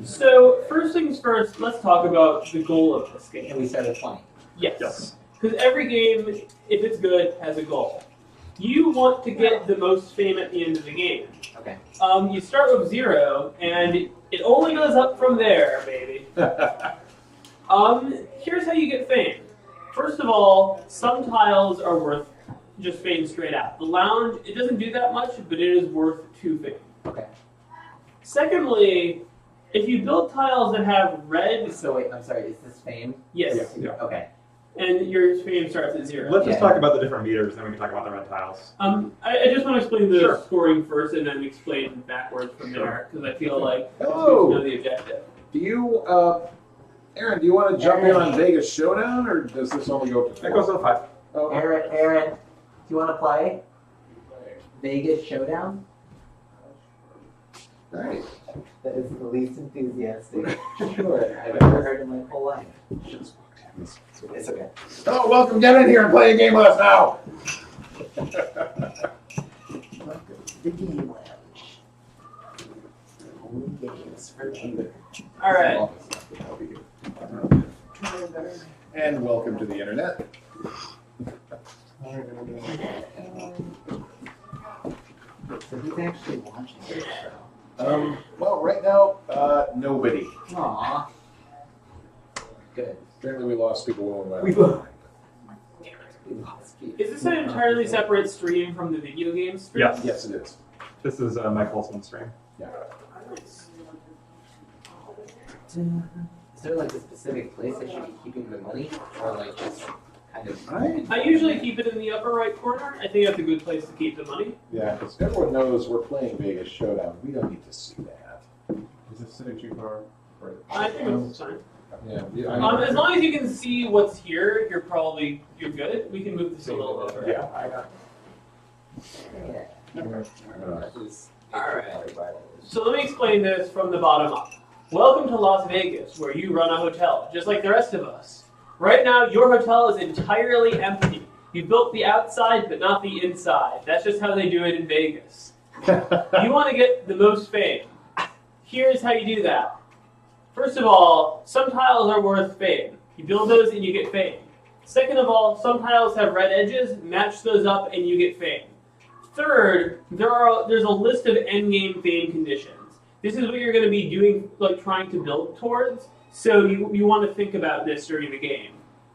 So, first things first, let's talk about the goal of this game. And we start at 20. Yes. Because every game, if it's good, has a goal. You want to get the most fame at the end of the game. Okay. You start with 0, and it only goes up from there, baby. Here's how you get fame. First of all, some tiles are worth just fame straight out. The lounge, it doesn't do that much, but it is worth 2 fame. Okay. Secondly, if you build tiles that have red... So wait, I'm sorry, is this fame? Yes. Yeah. Okay. And your fame starts at 0. Let's just talk about the different meters, then we can talk about the red tiles. I just want to explain the Sure. scoring first and then explain backwards from there, because I feel like Hello. you know the objective. Do you, Aaron, do you want to jump in on Vegas Showdown, or does this only go up to That goes to the 5. Oh, Aaron, do you want to play Vegas Showdown? nice. That is the least enthusiastic sure I've ever heard in my whole life. It's okay. Oh, welcome, get in here and play a game with us now. Welcome to the Game Lounge. Only games for you. All right. And welcome to the internet. So who's actually watching this show? Well, right now, nobody. Aww. Good. Apparently we lost people when we We went. lost people. Is this an entirely separate stream from the video game stream? Yes. Yes, it is. This is my Colson stream. Yeah. Is there like a specific place I should be keeping the money? Or like just kind of... I usually keep it in the upper right corner. I think that's a good place to keep the money. Yeah, because everyone knows we're playing Vegas Showdown. We don't need to see that. Is this sitting too far? I think it's fine. Yeah. As long as you can see what's here, you're good. We can move this a little over. Yeah, I got Yeah. Alright. So let me explain this from the bottom up. Welcome to Las Vegas, where you run a hotel, just like the rest of us. Right now, your hotel is entirely empty. You built the outside, but not the inside. That's just how they do it in Vegas. You want to get the most fame. Here's how you do that. First of all, some tiles are worth fame. You build those and you get fame. Second of all, some tiles have red edges. Match those up and you get fame. Third, there's a list of endgame fame conditions. This is what you're going to be doing, like trying to build towards. So you want to think about this during the game.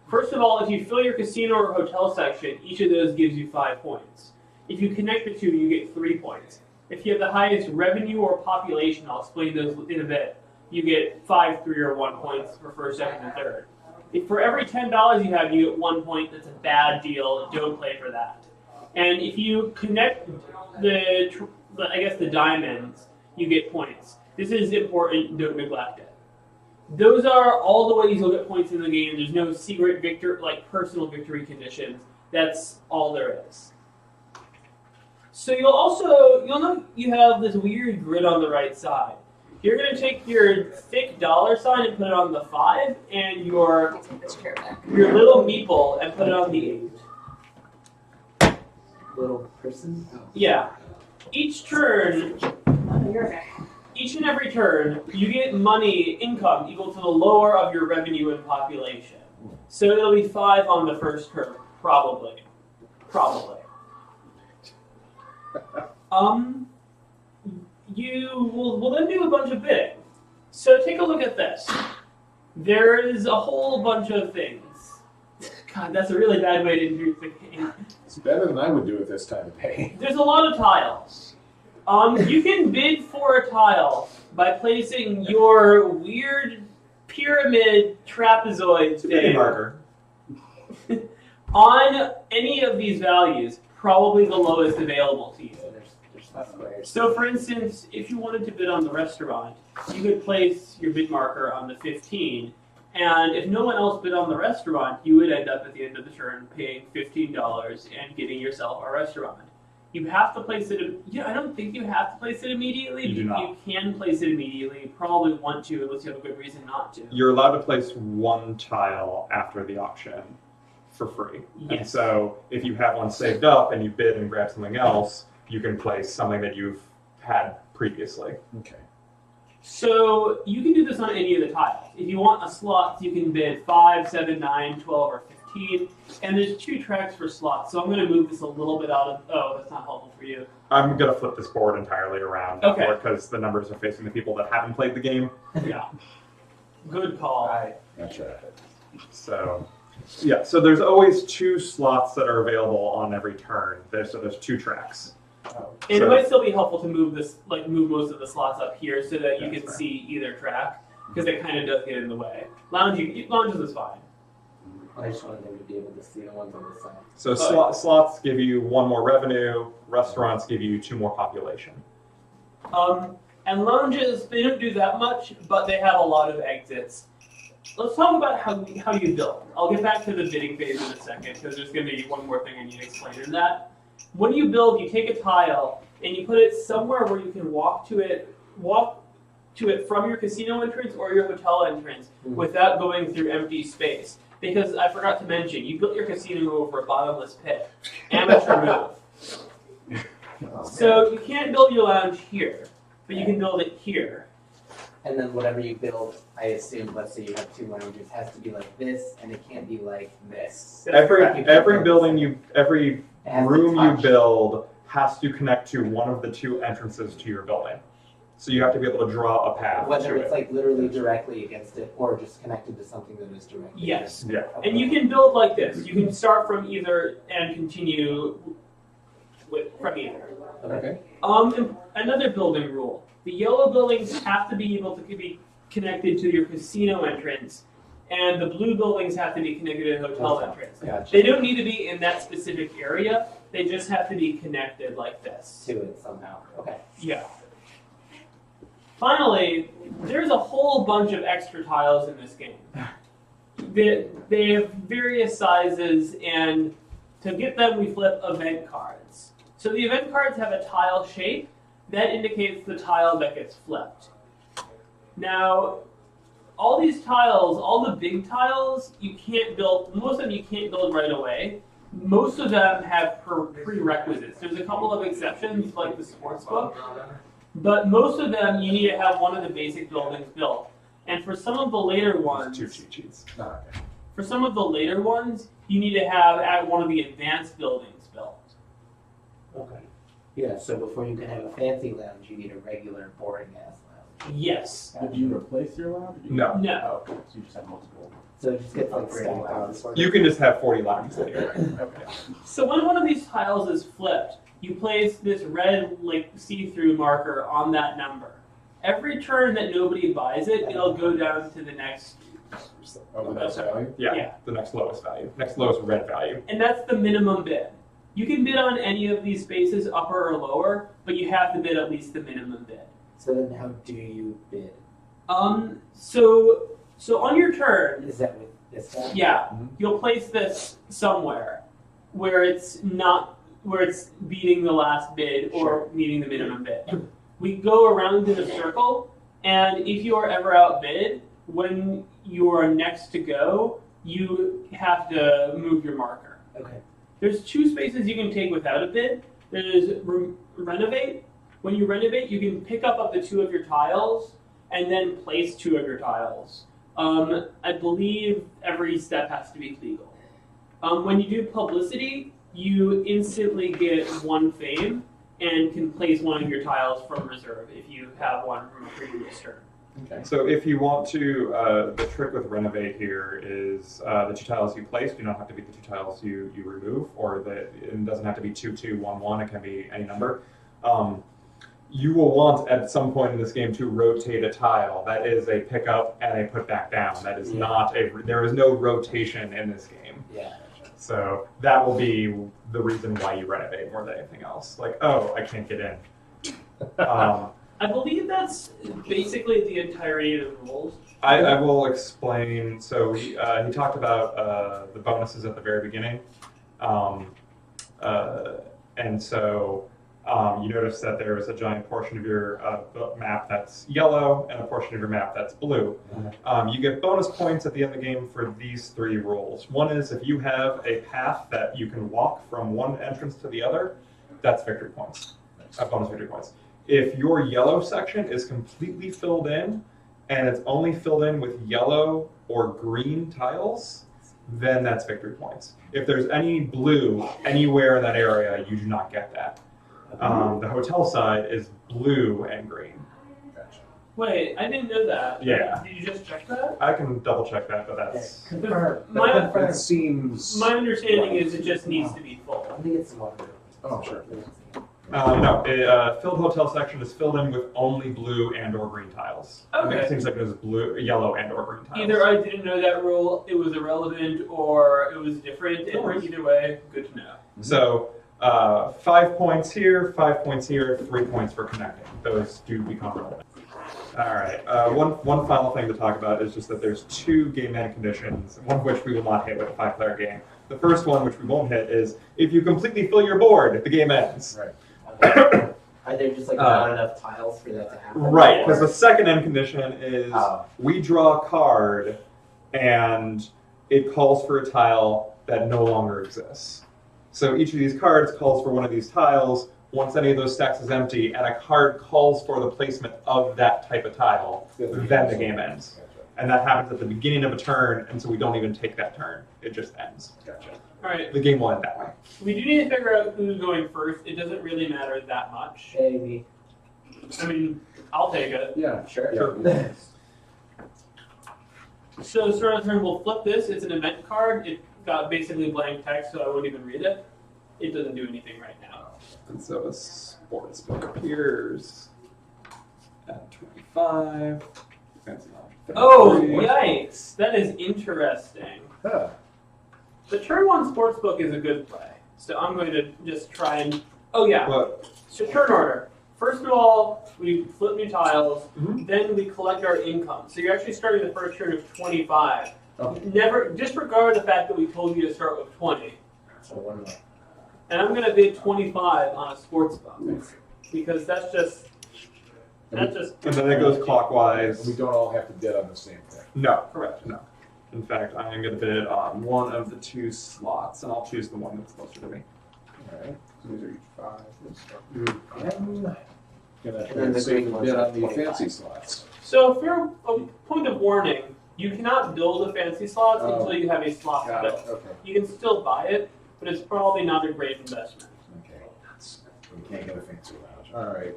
First of all, if you fill your casino or hotel section, each of those gives you 5 points. If you connect the two, you get 3 points. If you have the highest revenue or population, I'll explain those in a bit, you get 5, 3, or 1 points for first, second, and third. If for every $10 you have, you get 1 point. That's a bad deal. Don't play for that. And if you connect the diamonds, you get points. This is important. Don't neglect it. Those are all the ways you'll get points in the game. There's no secret personal victory conditions. That's all there is. So you'll know you have this weird grid on the right side. You're going to take your thick $ sign and put it on the 5, and your little meeple and put it on the 8. Little person? Oh. Yeah. Each and every turn, you get money, income, equal to the lower of your revenue and population. So it'll be 5 on the first turn, probably. You will then do a bunch of bidding. So take a look at this. There is a whole bunch of things. God, that's a really bad way to introduce the game. It's better than I would do at this time of day. There's a lot of tiles. You can bid for a tile by placing your weird pyramid trapezoid thing marker. on any of these values, probably the lowest available to you. So for instance, if you wanted to bid on the restaurant, you could place your bid marker on the 15, and if no one else bid on the restaurant, you would end up at the end of the turn paying $15 and getting yourself a restaurant. You have to place it. I don't think you have to place it immediately. You do not. You can place it immediately. You probably want to, unless you have a good reason not to. You're allowed to place 1 tile after the auction for free. Yes. And so if you have one saved up and you bid and grab something else, you can place something that you've had previously. Okay. So you can do this on any of the tiles. If you want a slot, you can bid 5, 7, 9, 12, or 15. And there's 2 tracks for slots. So I'm going to move this a little bit out of... Oh, that's not helpful for you. I'm going to flip this board entirely around Okay. because the numbers are facing the people that haven't played the game. Yeah. Good call. That's right. So, yeah, so there's always 2 slots that are available on every turn. So there's 2 tracks. And it might still be helpful to move this, like move most of the slots up here so that you can see either track, because it kind of does get in the way. Lounges is fine. I just wanted them to be able to see the ones on the side. So slots give you 1 more revenue. Restaurants give you 2 more population. And lounges, they don't do that much, but they have a lot of exits. Let's talk about how you build. I'll get back to the bidding phase in a second, because there's going to be one more thing I need to explain in that. When you build, you take a tile and you put it somewhere where you can walk to it from your casino entrance or your hotel entrance without going through empty space. Because I forgot to mention, you built your casino over a bottomless pit. Amateur move. So you can't build your lounge here, but you can build it here. And then whatever you build, I assume, let's say you have 2 lounges, has to be like this, and it can't be like this. Every building every It has to room you touch. build has to connect to one of the 2 entrances to your building. So you have to be able to draw a path Whether to it's it. like literally directly against it, or just connected to something that is directly. Yes. Yeah. Okay. And you can build like this. You can start from either and continue from either. Okay. Another building rule. The yellow buildings have to be able to be connected to your casino entrance, and the blue buildings have to be connected to the hotel entrance. Gotcha. They don't need to be in that specific area. They just have to be connected like this. To it somehow. Okay. Yeah. Finally, there's a whole bunch of extra tiles in this game. They have various sizes, and to get them, we flip event cards. So the event cards have a tile shape that indicates the tile that gets flipped. Now, all these tiles, all the big tiles, you can't build, most of them you can't build right away. Most of them have prerequisites. There's a couple of exceptions, like the sports book, but most of them you need to have one of the basic buildings built. And for some of the later ones, 2 cheat sheets. for some of the later ones, you need to have one of the advanced buildings built. Okay. Yeah, so before you can have a fancy lounge, you need a regular boring ass lounge. Yes. Did you replace your lounge? No. No. Oh, okay. So you just have multiple. So it just gets like stacked on. You can just have 40 lounges anyway. Okay. So when one of these tiles is flipped, you place this red, like see-through marker on that number. Every turn that nobody buys it, it'll go down to the next. Oh, the next value? Yeah, the next lowest value. Next lowest red value. And that's the minimum bid. You can bid on any of these spaces, upper or lower, but you have to bid at least the minimum bid. So then how do you bid? So on your turn, Is that with this guy? yeah, you'll place this somewhere where it's beating the last bid or meeting the minimum bid. We go around in a circle, and if you are ever outbid, when you are next to go, you have to move your marker. Okay. There's 2 spaces you can take without a bid. There's renovate. When you renovate, you can pick up to 2 of your tiles and then place 2 of your tiles. I believe every step has to be legal. When you do publicity, you instantly get 1 fame and can place 1 of your tiles from reserve if you have 1 from a previous turn. Okay. So if you want to, the trick with renovate here is the 2 tiles you place do not have to be the 2 tiles you remove, or it doesn't have to be 2, 2, 1, 1. It can be any number. You will want at some point in this game to rotate a tile. That is a pick up and a put back down. That is not there is no rotation in this game. Yeah. So that will be the reason why you renovate more than anything else. Like, oh, I can't get in. I believe that's basically the entirety of the rules. I will explain. So he talked about the bonuses at the very beginning. And so you notice that there is a giant portion of your map that's yellow and a portion of your map that's blue. You get bonus points at the end of the game for these 3 rules. One is if you have a path that you can walk from one entrance to the other, that's victory points, bonus victory points. If your yellow section is completely filled in, and it's only filled in with yellow or green tiles, then that's victory points. If there's any blue anywhere in that area, you do not get that. The hotel side is blue and green. Gotcha. Wait, I didn't know that. Yeah. Did you just check that? I can double check that, but that's... Confirm. My- That seems. My understanding is it just needs to be full. I think it's water. Oh, sure. No, filled hotel section is filled in with only blue and or green tiles. Okay. It seems like there's blue, yellow and or green tiles. Either I didn't know that rule, it was irrelevant, or it was different, No worries. and either way, good to know. So 5 points here, 5 points here, 3 points for connecting. Those do become relevant. All right. One final thing to talk about is just that there's 2 game end conditions, one of which we will not hit with a 5-player game. The first one, which we won't hit, is if you completely fill your board, the game ends. Right. Are there just like not enough tiles for that to happen? Right, because the second end condition is Oh. we draw a card and it calls for a tile that no longer exists. So each of these cards calls for one of these tiles. Once any of those stacks is empty and a card calls for the placement of that type of tile, then the game ends. Gotcha. And that happens at the beginning of a turn, and so we don't even take that turn. It just ends. Gotcha. Alright, The game will end that way. we do need to figure out who's going first. It doesn't really matter that much. Maybe. I mean, I'll take it. Yeah. Sure. Yeah. So, start of turn, we'll flip this. It's an event card. It got basically blank text, so I won't even read it. It doesn't do anything right now. And so a sports book appears at 25. Fancy knowledge. Oh, 33. yikes! That is interesting. Huh. The turn 1 sports book is a good play. So I'm going to just try and... Oh, yeah. But So turn order. First of all, we flip new tiles. Mhm. Then we collect our income. So you're actually starting the first turn of 25. Okay. Never disregard the fact that we told you to start with 20. So one more. And I'm going to bid 25 on a sports book. Because that's just... and then it goes clockwise. We don't all have to bid on the same thing. No, Correct. no. In fact, I am going to bid on one of the 2 slots, and I'll choose the one that's closer to me. Alright. So these are each 5. Let's start with 10. And then Gonna the save green the one's bid at on the 25. fancy slots. So for a point of warning, you cannot build the fancy slots Oh. until you have a slot Got it. built. Okay. You can still buy it, but it's probably not a great investment. Okay. We can't get a fancy lounge. Alright.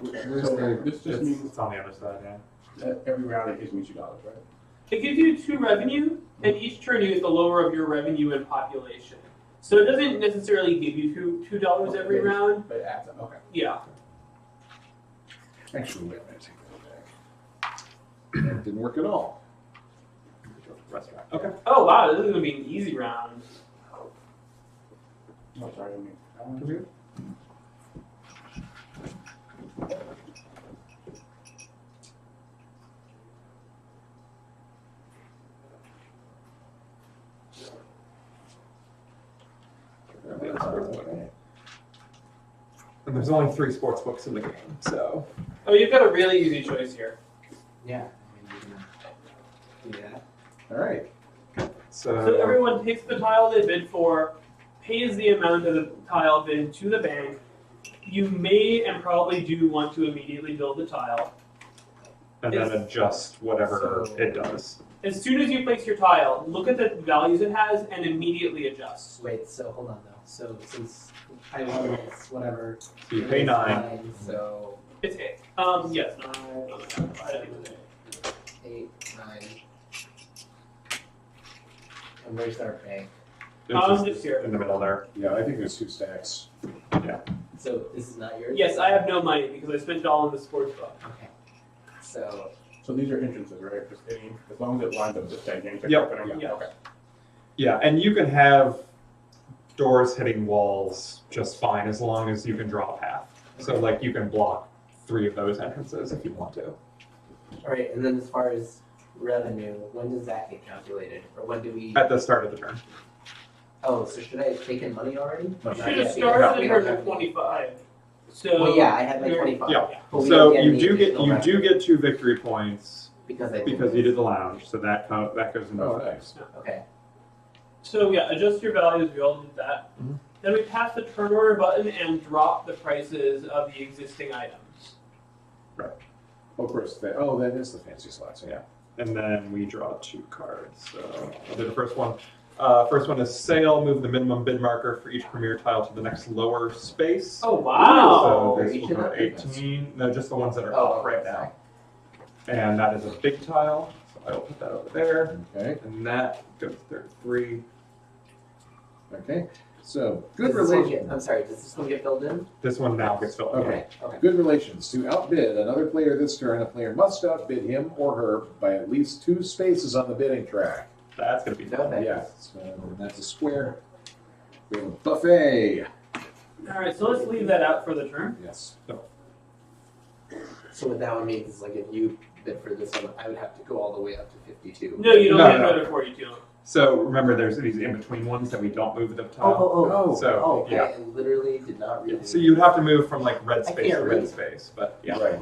Where's So the, this just It's, means it's on the other side, yeah. that every round it gives me $2, right? It gives you 2 revenue, and each turn you get the lower of your revenue and population. So it doesn't necessarily give you $2 every Okay. round. But it adds up. Okay. Yeah. actually, wait a minute, take that back. That didn't work at all. Restaurant. Okay. Oh wow, this is gonna be an easy round. Oh, sorry, I mean, And there's only 3 sports books in the game, so. Oh, you've got a really easy choice here. Yeah. I mean, you can do that. Alright. So everyone takes the tile they bid for, pays the amount of the tile bid to the bank. You may and probably do want to immediately build the tile. and then adjust whatever So- it does. As soon as you place your tile, look at the values it has and immediately adjust. Wait, so hold on though. So since I won this, whatever. So you it pay is 9. So It's 8. Yes. 9. I think it's 8. 8, 9. And where's our bank? It's Just here. in the middle there. Yeah, I think there's 2 stacks. So this is not yours? Yes, I have no money because I spent it all in the sports book. Okay. So so these are entrances, right? Just as long as it lines up, just changing. Yep. Opening. Yeah. Okay. Yeah, and you can have doors hitting walls just fine as long as you can draw a path. So like you can block 3 of those entrances if you want to. all right, and then as far as revenue, when does that get calculated, or when do we? At the start of the turn. Oh, so should I have taken money already? You Not should have yet, started because the we turn don't at have- 25. So Well, yeah, I had my you're- 25. Yeah. But we So don't get you any do get additional you revenue do get 2 victory points because I because you did the lounge, so that goes into Oh, effect. nice. Okay. So yeah, adjust your values. We all did that. Mhm. Then we pass the turn order button and drop the prices of the existing items. Of course, that is the fancy slots. Yeah. And then we draw 2 cards. So I'll do the first one. First one is sale. Move the minimum bid marker for each premier tile to the next lower space. Oh wow! So this will go 18. No, just the ones that are up right now. And that is a big tile. So I will put that over there. Okay. And that goes 33. Okay. So good Does this one relations. get- I'm sorry, does this one get filled in? This one now gets filled. Okay. Okay. Good relations. To outbid another player this turn, a player must outbid him or her by at least 2 spaces on the bidding track. That's going to be fun. Okay. Yeah. So that's a square. We have a buffet. All right, so let's leave that out for the turn. Yes. So what that one means is like if you bid for this one, I would have to go all the way up to 52. No, you don't No, get no. rid of 42. So remember, there's these in-between ones that we don't move the tile. Oh. So, Okay, yeah. I literally did not read it. So you'd have to move from like red I space can't to red read. space, but yeah. Right.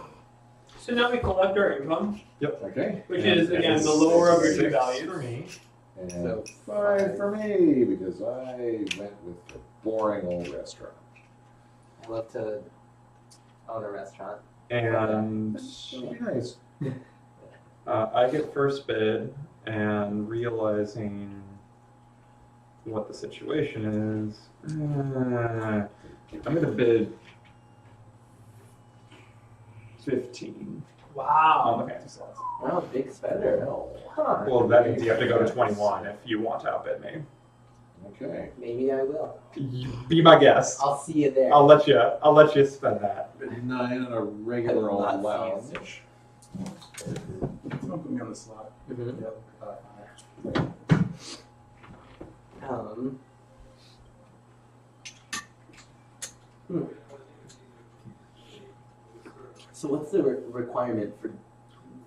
So now we collect our income, Okay. which And is again it's the lower of your 2 6 values. for me. And So 5 for me because I went with the boring old restaurant. I love to own a restaurant. And That'd be nice. I get first bid, and realizing what the situation is, I'm going to bid 15 on Wow. the fancy slots. Wow, big spender. Huh. Well, that means you have to go to 21 if you want to outbid me. Okay. Maybe I will. Be my guest. I'll see you there. I'll let you spend that. 9 on a regular I will old not see you lounge. Don't put me on the slot. Mhm. Yeah. Hmm. So what's the requirement for?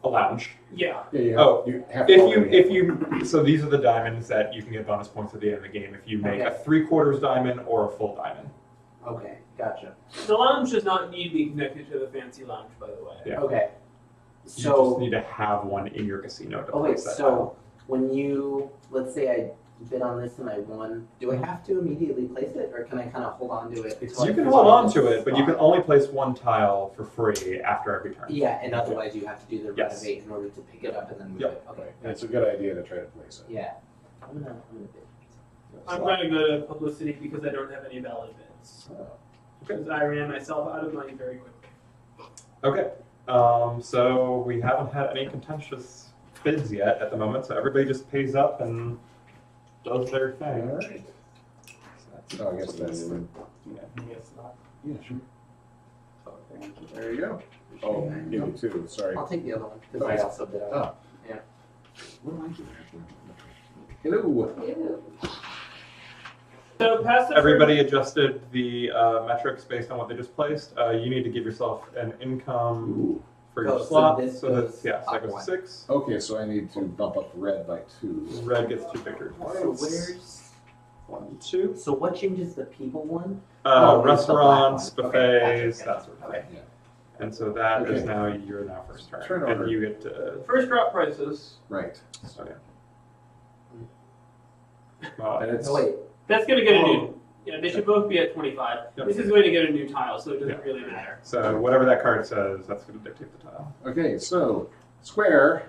A lounge. Yeah. Yeah, you have, Oh, you have to If you so these are the diamonds that you can get bonus points at the end of the game if you make Okay. a 3/4 diamond or a full diamond. Okay, gotcha. The lounge does not need to be connected to the fancy lounge, by the way. Yeah. Okay. You just So, need to have one in your casino to oh wait, place that so tile. when you, let's say I bid on this and I won, do I have to immediately place it, or can I kind of hold on to it? So till I you can figure hold out on to this it, but you can spot? only place one tile for free after every turn. Yeah, and otherwise you have to do the Yes. renovate in order to pick it up and then move Yep. it. Okay. And it's a good idea to try to place it. Yeah. I'm gonna bid. I'm going to go to publicity because I don't have any valid bids. Oh. Because I ran myself out of money very quickly. Okay. So we haven't had any contentious bids yet at the moment, so everybody just pays up and does their thing. All right. So Oh, I guess that's the. Yes, not. Yeah, sure. There you go. Oh, you too. Sorry. I'll take the other one because I also bid on it. Oh. Yeah. What am I doing? Hello. Ew. So pass the Everybody adjusted the metrics based on what they just placed. You need to give yourself an income Ooh. for Oh, your so slot. this So goes that's, yeah, so that up goes one. to 6. Okay, so I need to bump up red by 2. Red gets 2 victories. So where's? 1, 2. So what changes the people one? Oh, it's the black Restaurants, one. Okay, buffets, gotcha, that sort of thing. Okay. And so that is Okay. now you're now first turn. Turn and over. you get to. First drop prices. Right. So, yeah. And it's. Oh wait. That's going to get a new. Yeah, they should both be at 25. Yep. This is going to get a new tile, so it doesn't Yeah. really matter. So whatever that card says, that's going to dictate the tile. Okay, so square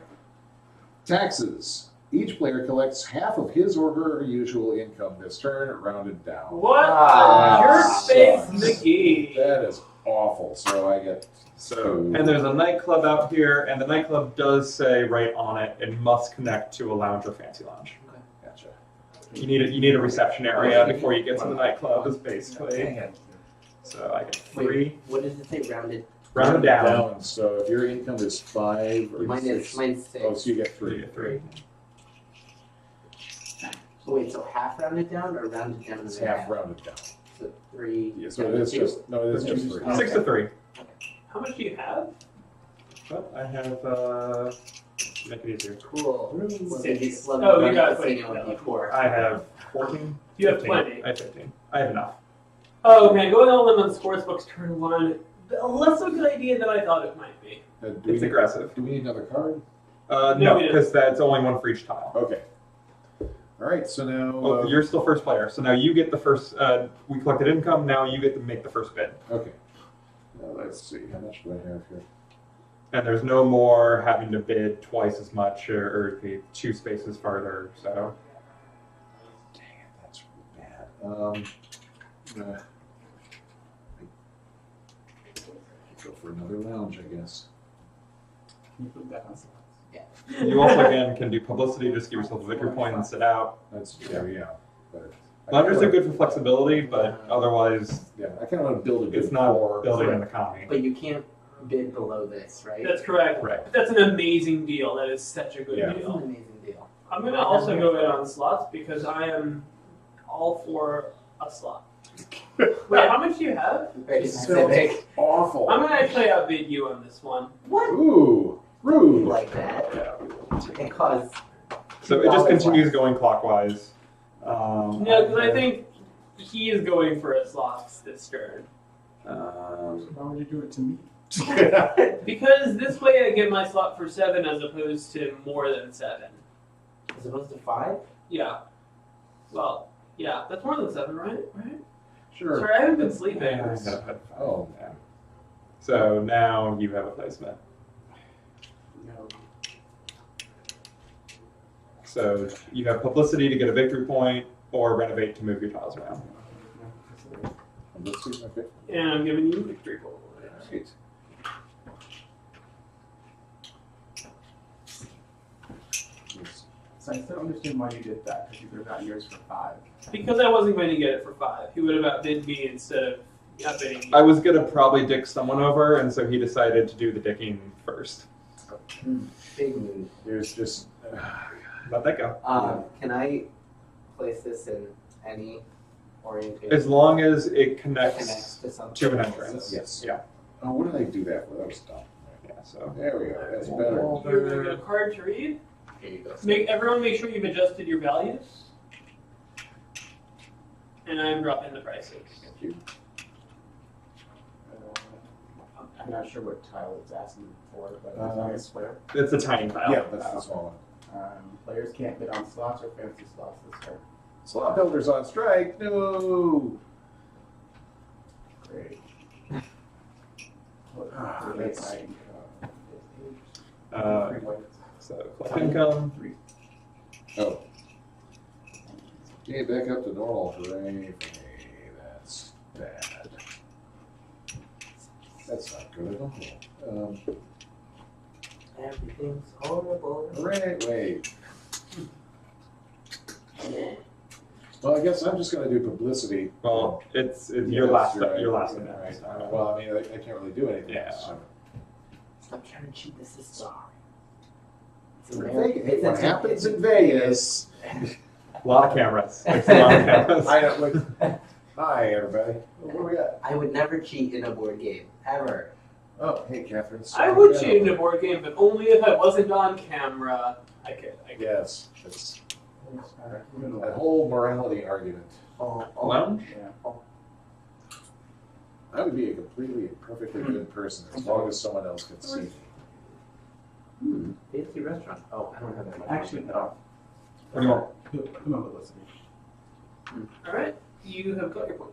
taxes. Each player collects half of his or her usual income this turn, rounded down. What Ah, a jerk face sucks. McGee. That is awful. So I get So, 2. and there's a nightclub out here, and the nightclub does say right on it, it must connect to a lounge or fancy lounge. Gotcha. You need a reception area before you get to the nightclub, is basically. So I get 3. Wait, what does it say? Rounded. Round it down. So if your income is 5 or Mine 6, is mine's 6. oh, so you get You 3. get 3. So wait, so half rounded down or rounded down in It's the half rounded down. So 3. Yeah, so it is just no, it is just 3. Okay. 6 to 3. How much do you have? But I have make it easier. Cool. Well, Six. maybe slow Oh, you down got the plenty. casino would be 4. I have 14. You have 15. plenty. I have 15. I have enough. Oh man, going all in on sportsbooks turn 1. Less of a good idea than I thought it might be. It's aggressive. Do we need another card? No, No, we don't. because that's only one for each tile. Okay. All right, so now Oh, you're still first player. So now you get the first. We collected income. Now you get to make the first bid. okay. Now let's see, how much do I have here? And there's no more having to bid twice as much or the 2 spaces farther. So Dang it, that's really bad. Go for another lounge, I guess. Can you put that on slots? you also again can do publicity. Just give yourself a victory point and sit out. That's yeah. But Loungers are good for flexibility, but otherwise Yeah, I kind of want to build a good it's not core. building an economy. But you can't bid below this, right? That's correct. Right. That's an amazing deal. That is such a good Yeah. It's an deal. amazing deal. I'm gonna also go in on slots because I am all for a slot. Wait, how much do you have? Very So specific. awful. I'm gonna actually outbid you on this one. What? Ooh, rude. Like that? It caused. So it just $2 continues less. going clockwise. No, because I think he is going for a slots this turn. Why would you do it to me? Because this way I get my slot for 7 as opposed to more than 7. As opposed to 5? Yeah. Well, yeah, that's more than 7, right? Right? Sure. Sorry, I haven't been sleeping. Oh. Yeah. So now you have a placement. No. So you have publicity to get a victory point, or renovate to move your tiles around. Let's see, okay. And I'm giving you victory points. Right. So I still don't understand why you did that, because you could have gotten yours for 5. Because I wasn't going to get it for 5. He would have outbid me instead of outbidding me. I was gonna probably dick someone over, and so he decided to do the dicking first. Big move. There's just. Let that go. Can I place this in any orientation? As long as it Connects connects to something. to an entrance. Yes. Yeah. Oh, what did I do that for? That was dumb. Yeah. So There we go. That's better. You're going to get a card to read. Here you go. Everyone make sure you've adjusted your values. And I'm dropping the prices. Thank you. I'm not sure what tile it's asking for, but it's on a square. it's a tiny tile. Yeah, that's the small one. Players can't bid on slots or fancy slots this turn. Slot builders on strike. No. Great. Ah, Really that's- high. So collect income. Oh. Okay, back up to normal. Hooray. That's bad. That's not good at all. Everything's horrible. Hooray, wait. Well, I guess I'm just going to do publicity. Well, it's Yeah, your last you're right. your last You're event. right. So. Well, I mean, I can't really do anything. Yeah. So. Stop trying to cheat the system. It's Vegas. What happens in Vegas? A lot of cameras. There's a lot of cameras. I don't look. Hi, everybody. What do we got? I would never cheat in a board game, ever. Oh, hey, Catherine. I would cheat in a board game, but only if I wasn't on camera. I could. Yes, it's that whole morality argument. Lounge? Yeah. I would be a completely and perfectly good person as long as someone else can see me. Fancy restaurant. Oh, I don't have that much. Actually, no. What do you want? Come on, listen. Alright, you have got your point.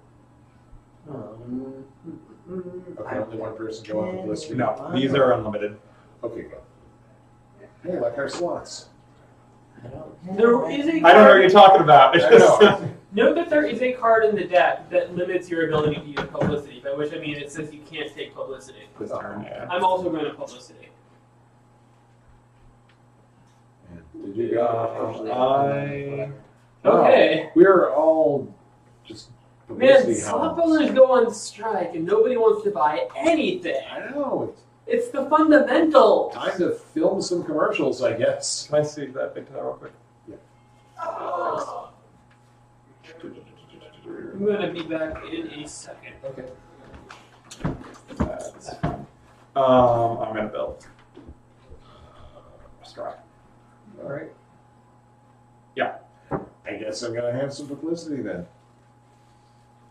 Okay, only one person go on publicity. No, these are unlimited. Okay, go. Hey, like our slots. There is a I don't know what you're talking about. It's I know. just, Note that there is a card in the deck that limits your ability to use publicity, by which I mean it says you can't take publicity. this turn, yeah. I'm also going to publicity. Did you go? I Okay. We're all just Man, publicity slot hounds. builders go on strike and nobody wants to buy anything. I know. It's the fundamentals. Time to film some commercials, I guess. can I see that big tile real quick? Oh. I'm going to be back in a second. Okay. That's fine. I'm gonna build. Strike. All right. Yeah. I guess I'm gonna have some publicity then.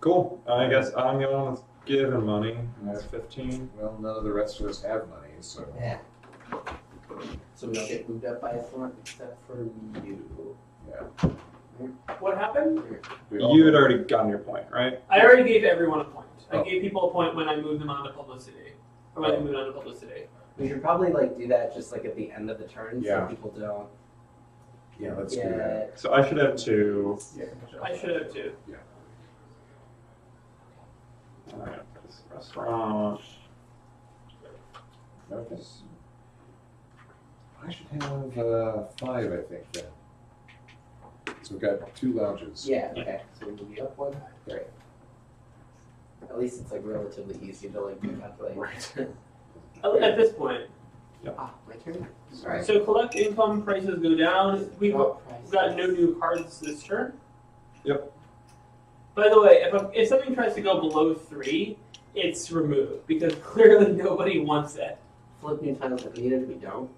Cool. I guess I'm the one that's giving money. That's 15. Well, none of the rest of us have money, so. Yeah. So we don't get moved up by a slot except for you. Yeah. What happened? You had already gotten your point, right? I already gave everyone a point. I Oh. gave people a point when I moved them onto publicity. Or when they moved onto publicity. We should probably like do that just like at the end of the turn Yeah. so people don't Yeah, let's do that. get. So I should have 2. I should have too. Alright, this restaurant. Okay. I should have 5, I think, then. So we've got 2 lounges. Yeah. Okay. So we move you up one. Great. At least it's like relatively easy to like calculate. At this point. Ah, my turn. Sorry. So collect income, prices go down. We've Drop prices. got no new cards this turn. Yep. By the way, if something tries to go below 3, it's removed because clearly nobody wants it. Flip new tiles if needed. We don't.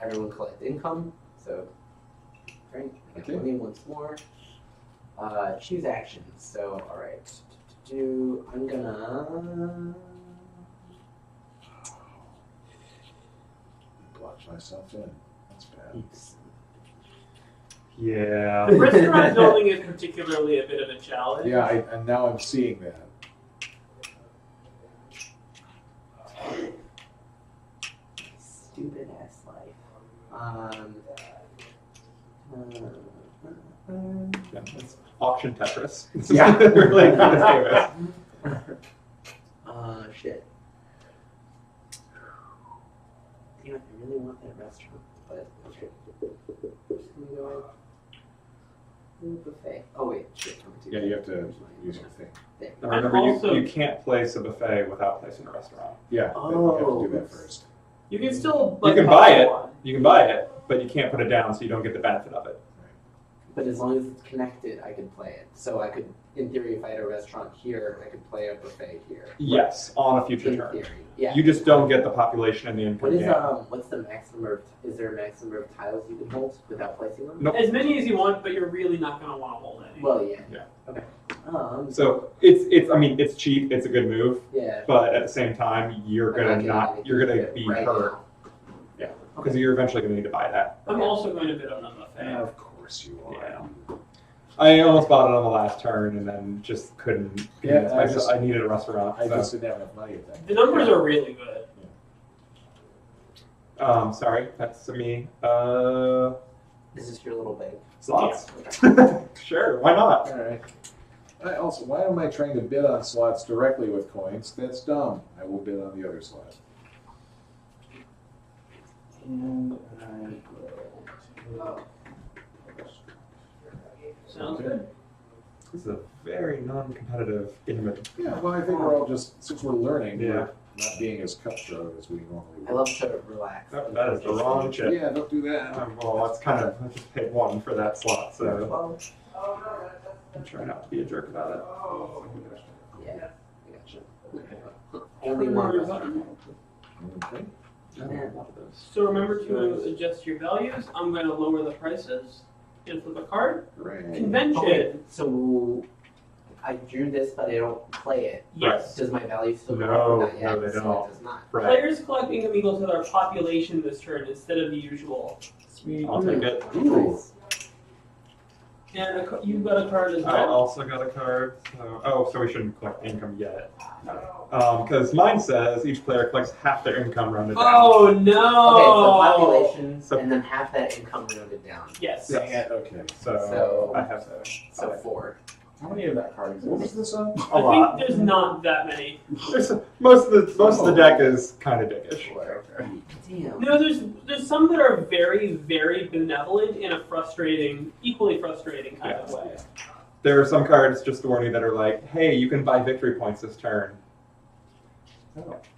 Everyone collect income. So, great. I got Okay. money once more. Choose actions. So, all right. I'm gonna. Blocked myself in. That's bad. Yeah. The restaurant building is particularly a bit of a challenge. Yeah, and now I'm seeing that. Stupid ass life. Yeah, it's auction Tetris. Yeah. Really, this game is. Shit. Damn it, I really want that restaurant, but okay. Just gonna go buffet. Oh wait, shit. Yeah, you have to use your thing. There. Now remember, also- you can't place a buffet without placing a restaurant. Yeah, then you have to do that Oh. first. You can still You can buy buy it. one. You can buy it, but you can't put it down so you don't get the benefit of it. But as long as it's connected, I could play it. So I could, in theory, if I had a restaurant here, I could play a buffet here. Yes, on a future In turn. theory, yeah. You just don't get the population and the What income is gain. what's the maximum of? Is there a maximum of tiles you can hold without placing them? Nope. As many as you want, but you're really not going to want to hold any. Well, yeah. Yeah. Okay. So it's I mean it's cheap, it's a good move, Yeah. but at the same time you're I'm gonna not getting you're gonna anything be right hurt now. because you're eventually gonna need to buy that. I'm also going to bid on a buffet. Of course you are. Yeah. I almost bought it on the last turn and then just couldn't. Yeah, convince myself. I needed a restaurant. I so. just didn't have enough money at that. The numbers are really good. Sorry, that's me. This is your little bag. Slots. Sure, why not? All right. Why am I trying to bid on slots directly with coins? That's dumb. I will bid on the other slot. And Sounds good. This is a very non-competitive game. Yeah, well, I think we're all just, since we're learning, Yeah. we're not being as cutthroat as we normally I would. love to relax. Oh, that is the wrong chip. Yeah, don't do that. Well, that's kind of, I just paid 1 for that slot, so Well, I'm trying not to be a jerk about it. yeah, I gotcha. Only one restaurant. Okay. I don't know a lot of those. So remember to adjust your values. I'm going to lower the prices and flip a card. Hooray. Convention. Okay, so I drew this, but I don't play it. Yes. Does my value still go No, up? Not yet, no, they so don't. it does not. Right. Players collect income equal to their population this turn instead of the usual. Sweet. I'll take it. Ooh. And you've got a card as I well. also got a card. So we shouldn't collect income yet. Because mine says each player collects half their income rounded down. Oh Okay, so no! population, So- and then half that income rounded down. Yes. Yeah. Dang it, okay. So I have So 4. How many of that card What was this on? a lot. I think there's not that many. Most of the deck is kind of dickish. Damn. No, there's some that are very, very benevolent in a frustrating, equally frustrating kind of way. There are some cards, just to warn you, that are like, hey, you can buy victory points this turn.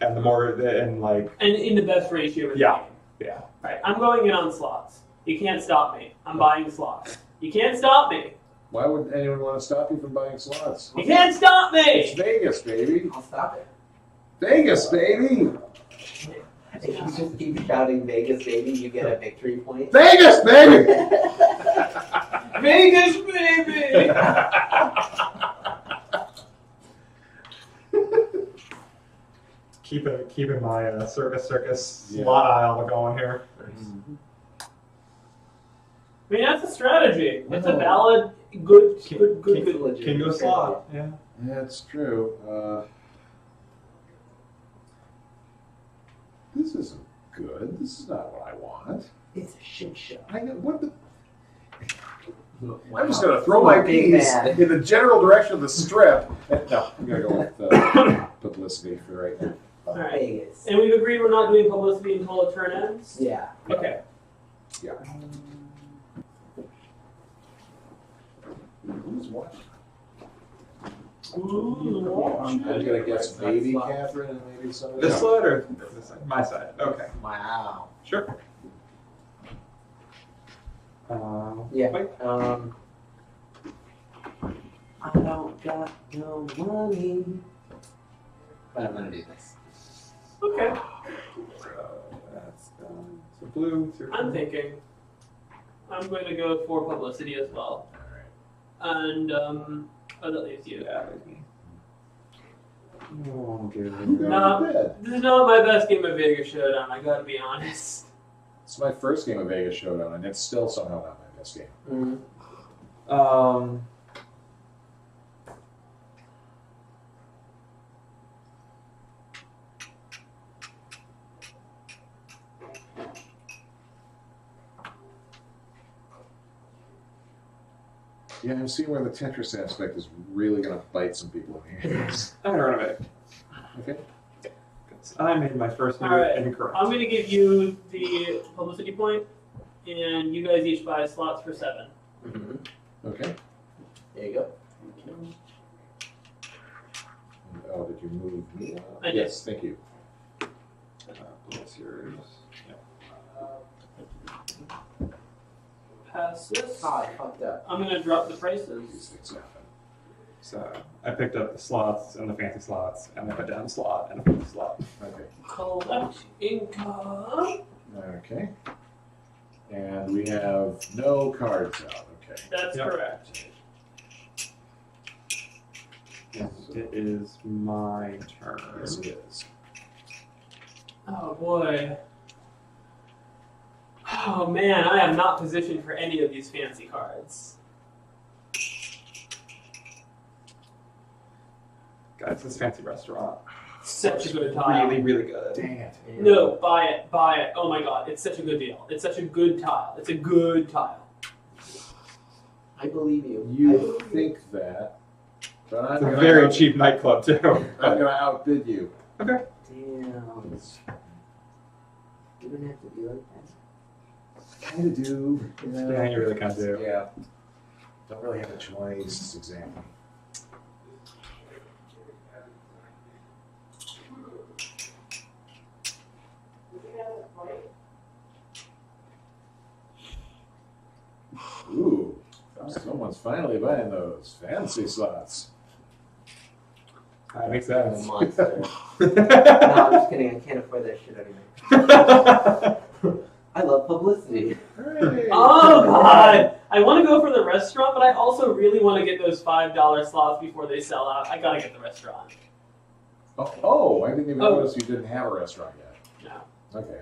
And the more, and like, And in the best ratio in the Yeah. game. yeah. Right. I'm going in on slots. You can't stop me. I'm buying slots. You can't stop me. Why would anyone want to stop you from buying slots? You can't stop It's me! Vegas, baby. I'll stop it. Vegas, baby. If you just keep shouting Vegas, baby, you get a victory point. Vegas, baby. Vegas, baby! Keeping my circus Yeah. slot aisle going here. I mean, that's a strategy. It's a valid Good. King of slot. Yeah. That's true. This isn't good. This is not what I want. It's a shit show. I know what the. Wow. I'm just gonna throw my Big keys man. in the general direction of the strip. No, I'm gonna go with publicity for right now. All right. Vegas. And we've agreed we're not doing publicity until the turn ends? Yeah. Okay. Yeah. Who's watching? Ooh, I'm gonna guess maybe Catherine and maybe somebody This else. side or this side? My side. Okay. Wow. Sure. Yeah. Wait. I don't got no money. But I'm gonna do this. okay. That's done. So blue. It's your I'm turn. thinking I'm going to go for publicity as well. And, that leaves you. Yeah, there's me. Oh, good. Who got No. to bed? This is not my best game of Vegas Showdown, I gotta be honest. It's my first game of Vegas Showdown, and it's still somehow not my best game. Mm. Yeah, I'm seeing where the Tetris aspect is really going to bite some people in here. I'm gonna renovate. Okay. I made my first move Alright. incorrect. I'm gonna give you the publicity point, and you guys each buy slots for 7. Mm-hmm. Okay. There you go. Oh, did you move me? I did. Yes, thank you. What's yours? Pass this. Oh, I fucked up. I'm gonna drop the These prices. things happen. So I picked up the slots and the fancy slots, and I put down a slot and a fancy slot. Okay. Collect income. Okay. And we have no cards out. Okay. That's Yep. correct. It is my turn. Yes, it is. Oh boy. Oh man, I am not positioned for any of these fancy cards. Guys, this fancy restaurant. Such a good tile. Really, really good. Dang it. No, buy it, buy it. Oh my god, it's such a good deal. It's such a good tile. It's a good tile. I believe you. You think that, but I'm It's a gonna very cheap nightclub, too. I'm gonna outbid you. Okay. Damn. You don't have to be like that. Kind of do. Yeah, you really kind of do. Yeah. Don't really have a choice, exactly. Ooh, someone's finally buying those fancy slots. That makes I'm a sense. monster. No, I'm just kidding. I can't afford that shit anymore. I love publicity. Hooray. Oh god! I want to go for the restaurant, but I also really want to get those $5 slots before they sell out. I gotta get the restaurant. Oh, I didn't even Oh. notice you didn't have a restaurant yet. No. Okay.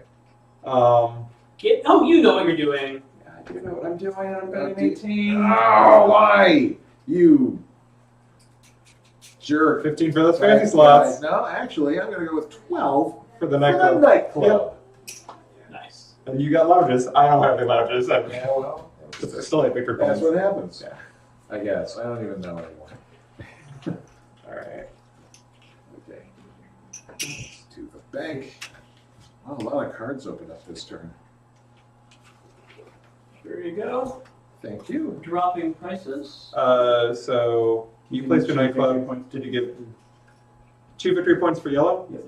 You know what you're doing. I do know what I'm doing. I'm Uh, betting 18. Oh, why? You jerk. 15 for those fancy slots. No, actually, I'm going to go with 12 For the for the nightclub. nightclub. Nice. And you got lounges. I don't have any lounges. Yeah, well, It's still a bigger that's points. what happens. Yeah. I guess. I don't even know anymore. Alright. Okay. To the bank. Oh, a lot of cards opened up this turn. Here you go. Thank you. Dropping prices. So you placed your nightclub. Did you get 2 victory points for yellow? Yes.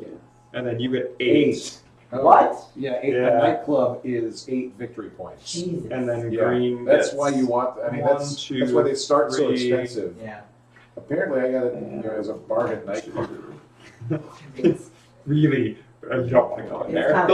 And then you get 8. What? Yeah, Yeah. a nightclub is 8 victory points. Jesus. And then Yeah, green. that's gets why you want. I mean, one, that's two, why they start so three. expensive. Yeah. Apparently, I got it as a bargain nightclub. It's, Really, I don't want to go in It's there. kinda The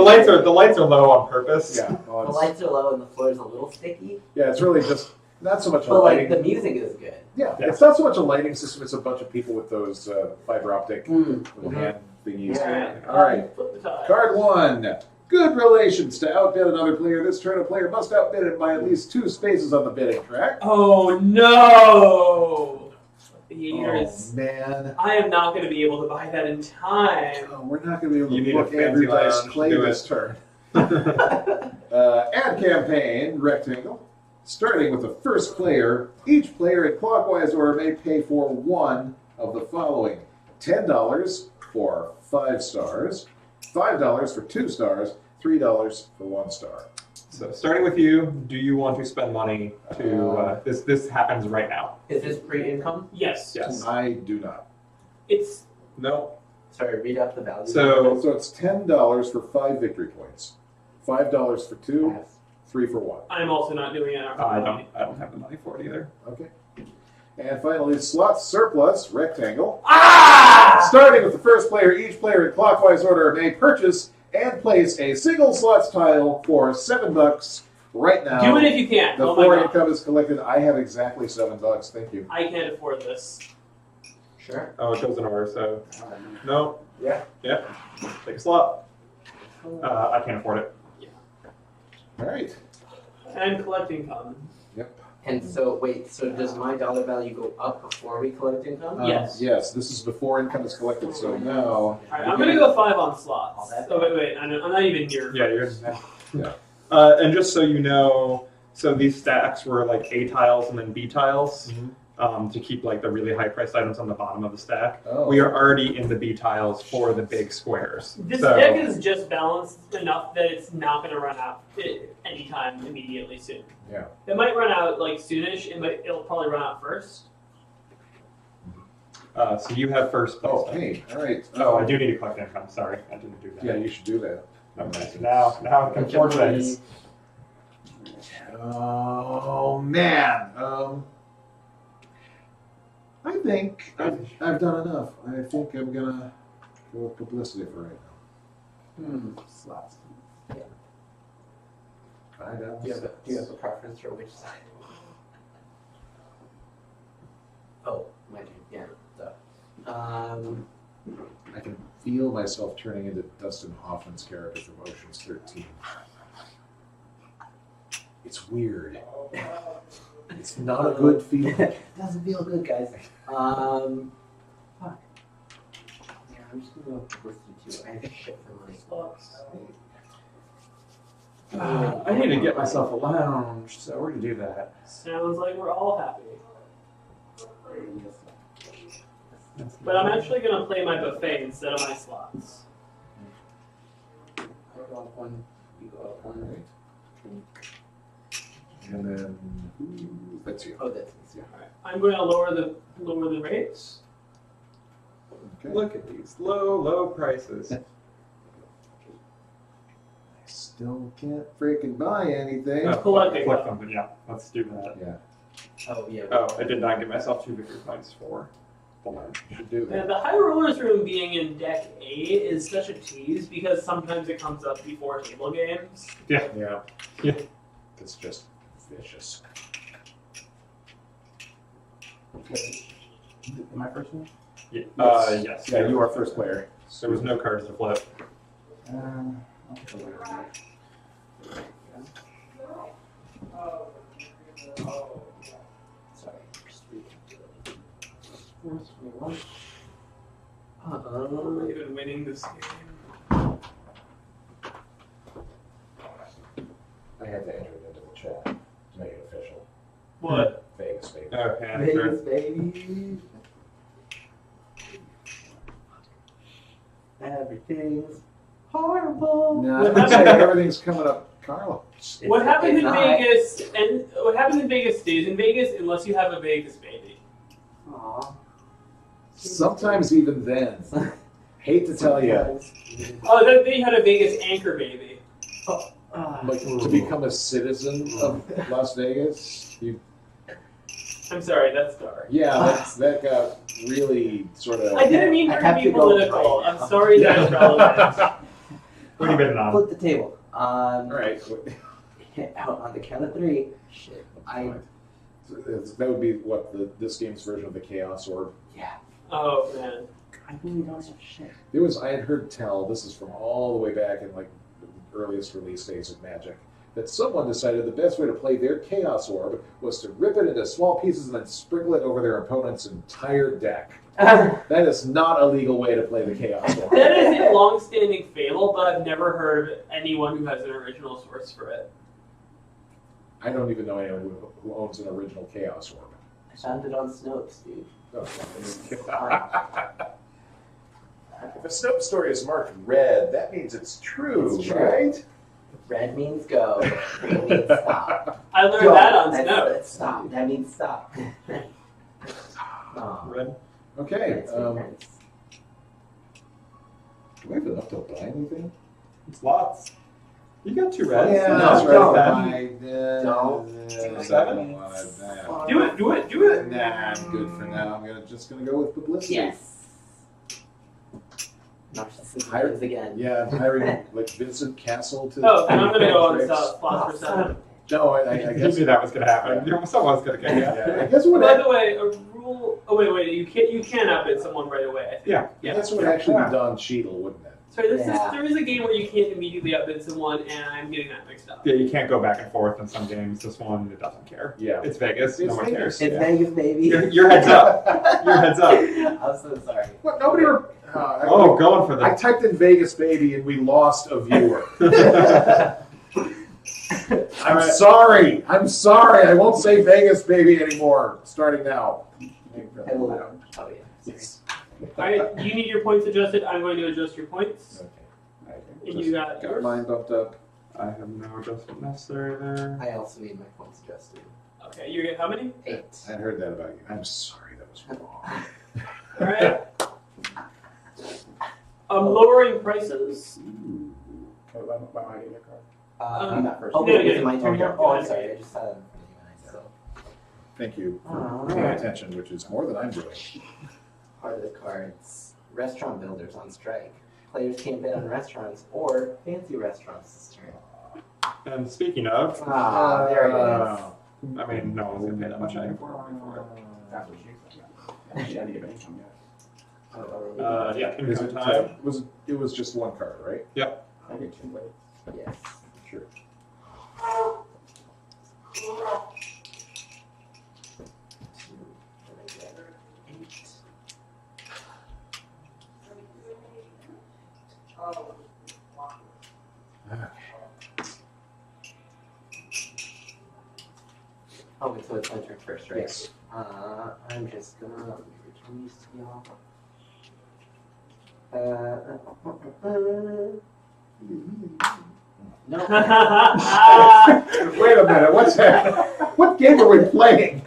lights are low on purpose. Yeah, well, the it's, lights are low and the floor is a little sticky, yeah, it's really just not so much a but like lighting. the music is good. Yeah, Yeah. it's not so much a lighting system. It's a bunch of people with those fiber optic Mm. with hand thingies. Yeah. All right. Flip the tile. Card 1. Good relations. To outbid another player this turn, a player must outbid it by at least 2 spaces on the bidding track. Oh no! Theaters. Oh, man. I am not going to be able to buy that in time. Oh, we're not going to be able You to need a book Andrew fancy Dice lounge, Clay do this it. turn. Ad campaign, rectangle. Starting with the first player, each player in clockwise order may pay for one of the following: $10 for 5 stars, $5 for 2 stars, $3 for 1 star. So starting with you, do you want to spend money to this happens right now? Is this pre-income? Yes. Yes. I do not. It's No. Sorry, read out the value. So So it's $10 for 5 victory points, $5 for 2, Yes. 3 for 1. I'm also not doing it. I don't have the money for it either. Okay. And finally, slot surplus, rectangle. Ah! Starting with the first player, each player in clockwise order may purchase and place a single slots tile for $7 right now. Do it if you can. Oh Before my god. income is collected, I have exactly $7. Thank you. I can't afford this. Sure. Oh, it goes in order, so no. Yeah. Yeah. Take a slot. I can't afford it. All right. And collect income. And so, wait, so does my dollar value go up before we collect income? Yes. Yes, this is before income is collected, so now. Alright, I'm going to go 5 on slots. Oh, that's- Oh, wait, I'm not even near. Yeah, you're. Yeah. And just so you know, so these stacks were like A tiles and then B tiles. To keep like the really high priced items on the bottom of the stack. Oh. We are already in the B tiles for the big squares. This So- deck is just balanced enough that it's not going to run out anytime immediately soon. Yeah. It might run out like soonish. It'll probably run out first. So you have first place. Oh, hey, all right. Oh, I do need to collect income. Sorry, I didn't do that. Yeah, you should do that. Okay, so now I can afford things. Oh, man. I think I've done enough. I think I'm going to go with publicity for right now. Slots. I got Do you have a preference for which side? Oh, my turn. Yeah. Duh. I can feel myself turning into Dustin Hoffman's character from Ocean's 13. It's weird. It's not a good feeling. Doesn't feel good, guys. Fuck. Yeah, I'm just gonna go publicity too. I have shit for my slots. I need to get myself a lounge, so we're gonna do that. Sounds like we're all happy. But I'm actually going to play my buffet instead of my slots. I go up one. You go up one. Right. And then that's you. Oh, that's yeah. Alright, I'm going to lower the rates. Okay. Look at these low prices. I still can't freaking buy anything. Collecting. Collect something, yeah. Let's do that. Yeah, Oh yeah. Oh, I did not give myself 2 victory points for the lounge. you should do that. And the high rollers room being in deck A is such a tease because sometimes it comes up before table games. Yeah. Yeah. It's just vicious. Am I first one? Yeah. Yes. Yeah, you are first player. There was no cards to flip. Sorry. Just read it. 421. I'm even winning this game. I had to enter it into the chat to make it official. What? Vegas, baby. Oh, yeah, sure. Vegas, baby. Everything's horrible. No, What I would say happened- everything's coming up, Carla. What happens in not. Vegas and what happens in Vegas stays in Vegas unless you have a Vegas baby. Aw. Sometimes even then. Hate to tell you, Oh, they had a Vegas anchor baby. like to become a citizen of Las Vegas, I'm sorry, that's dark. that got really sort of. I didn't mean I for it have to be to go political. right I'm now. sorry that's relevant. What are you bidding on? Flip the table. All right, Out on the count of 3. Shit. that would be what this game's version of the Chaos Orb. Yeah. Oh man. I really don't have shit. There was I had heard tell. This is from all the way back in like earliest release days of Magic, that someone decided the best way to play their Chaos Orb was to rip it into small pieces and then sprinkle it over their opponent's entire deck. That is not a legal way to play the Chaos Orb. That is a long-standing fable, but I've never heard of anyone who has an original source for it. I don't even know anyone who owns an original Chaos Orb. I found it on Snopes, dude. Oh, if a Snopes story is marked red, that means it's true, It's true. right? Red means go. Green means stop. I learned Go. that on That's Snow. stop. That means stop. Red. Okay. Prince, Prince. Do we have enough to buy anything? It's lots. You got 2 reds. Yeah, No, that's don't. right. Don't. Seven? Do it, do it, do it. Nah, I'm good for now. I'm just gonna go with publicity. Yes. Narcissism Hire- lives again. Yeah, I'm hiring like Vincent Castle to. Oh, then I'm gonna go on tricks. slots for 7. No, I You guess. knew that was going to happen. Someone's going to get Yeah, I guess what By the way, a rule. Oh wait, you can outbid someone right away. I think. Yeah. Yeah. That's what actually be Don Cheadle, wouldn't it? Sorry, Yeah. there is a game where you can't immediately outbid someone, and I'm getting that mixed up. Yeah, you can't go back and forth in some games. This one, it doesn't care. Yeah. It's Vegas. It's no one Vegas. cares. It's Yeah. Vegas, baby. Your heads up. Your heads up. I'm so sorry. What? Nobody. Oh, going for I the. typed in Vegas baby and we lost a viewer. I'm sorry. I'm sorry. I won't say Vegas baby anymore. Starting now. Hello. Oh yeah. Sorry. Alright, you need your points adjusted. I'm going to adjust your points. Okay. And you got Got yours. mine bumped up. I have no adjustment necessary there. I also need my points adjusted. Okay, you get how many? 8. I heard that about you. I'm sorry. That was wrong. Alright. I'm lowering prices. I'm not first. Oh, Oh, wait, yeah, is it my turn okay. now? Oh, I'm sorry. I just had it. So, Thank you for Oh, paying alright. attention, which is more than I'm doing. Part of the cards. Restaurant builders on strike. Players can't bid on restaurants or fancy restaurants this turn. And speaking of, Ah, there it is. I mean, no one's going to pay that much anymore for it. Yeah, in Is no it, time. it was just one card, right? Yes. Sure. Oh, wait, so it's my turn first, right? Yes. I'm just gonna return these to y'all. No. Wait a minute, what's that? What game are we playing?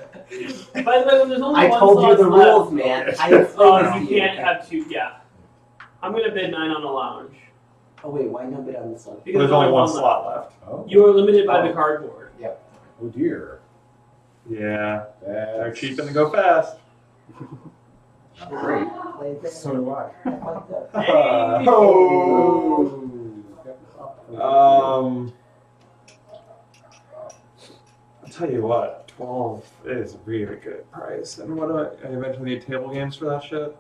By the way, when there's only I one told you slot the left, rules, man. I explained you this to can't have 2. Yeah. I'm going to bid 9 on the lounge. Oh wait, why no bid on this one? Because There's only one slot left. Oh, You are limited by the cardboard. oh dear. Yeah, they're That's cheap and they go fast. not great. Play this. So do I. I fucked up. Hey! Oh. I'll tell you what, 12 is a really good price. And what do I eventually need table games for that shit?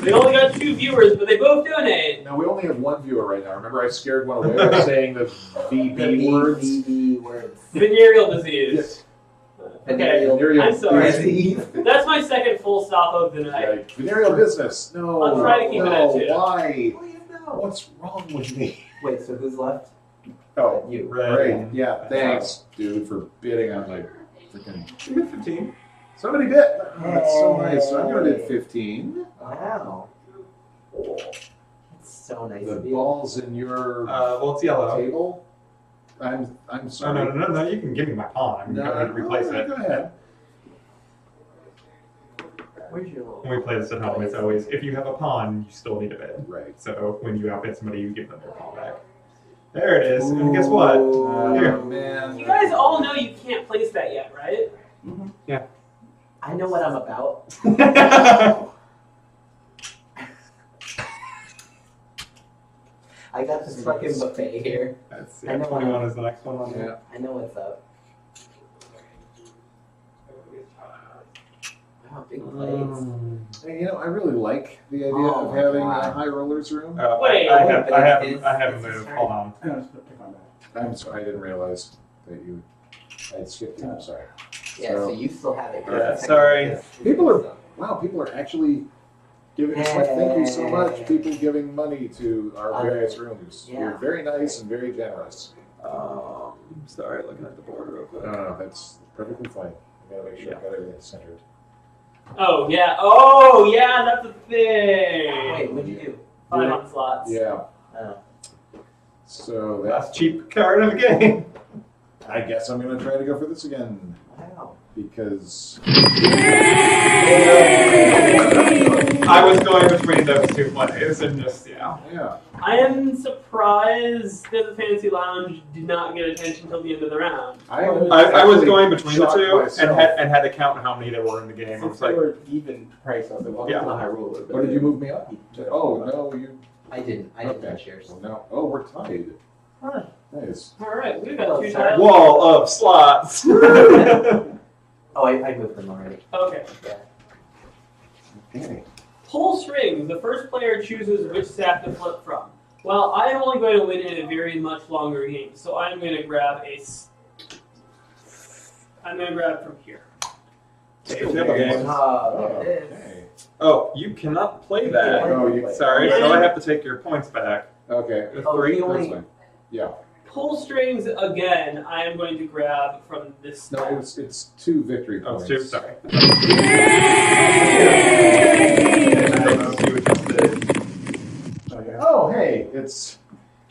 We only got 2 viewers, but they both donate. No, we only have one viewer right now. Remember, I scared one away by saying the VB words. VB words. Venereal disease. Okay, Venereal I'm sorry. disease. That's my second full stop of the night. Like, venereal business. No. I'll try to keep it no, at 2. Why? Please no. What's wrong with me? Wait, so who's left? Oh, You. great. Yeah, thanks, dude, for bidding on my freaking. You get 15. Somebody bid. Oh, that's so nice. So I'm going to bid 15. Wow. It's so nice The of you. ball's in your Well, it's yellow. table. I'm No, sorry. no, you can give me my pawn. I'm going to replace it. Go ahead. Where's your little? When we play this at home, it's always, if you have a pawn, you still need a bid. Right. So when you outbid somebody, you give them their pawn back. There it is. And guess what? Here. Oh, man. You guys all know you can't place that yet, right? I know what I'm about. I got this fucking buffet here. That's, I know 21 is the next one on there. Yeah. I know what's up. want big plates. Hey, you know, I really like the idea Oh of my having God. a high rollers room. Wait, I but have it's a move. his Hold on. I'm sorry, I didn't realize that you. I skipped you. I'm sorry. Yeah, so you still have it. Yeah, sorry. People are- Wow, people are actually giving us much. Thank you so much. People giving money to our various rooms. Yeah. You're very nice and very generous. Sorry, looking at the board real quick. No, that's perfectly fine. I gotta make sure I got everything centered. Oh yeah, that's a thing. Wait, what'd you do? 5 on slots. Yeah. Oh. So Last that's. cheap card of the game. I guess I'm gonna try to go for this again Wow. because. I was going between those two plays and just, yeah. Yeah. I am surprised that the Fantasy Lounge did not get attention until the end of the round. I was actually going between the shocked two myself. and had to count how many there were in the game. I Since was they like, were even price, I was like, well, Yeah. that's not high roller. What did you move me up? Oh no, you. I didn't Okay. touch yours. Well, no. Oh, we're tied. Huh. Nice. All right, we've got Oh, 2 sorry. tiles. wall of slots. Oh, I moved them already. Okay. Okay. Pull strings. The first player chooses which stack to flip from. Well, I am only going to win in a very much longer game, so I'm going to grab I'm going to grab from here. Table games. Oh, there it is. Okay. Oh, you cannot play that. Oh, you. Sorry, so I have to take your points back. Okay. With Oh, 3. you That's only. fine. Yeah. Pull strings again. I am going to grab from this No, stack. it's 2 victory Oh, points. two. Sorry. Oh, hey, it's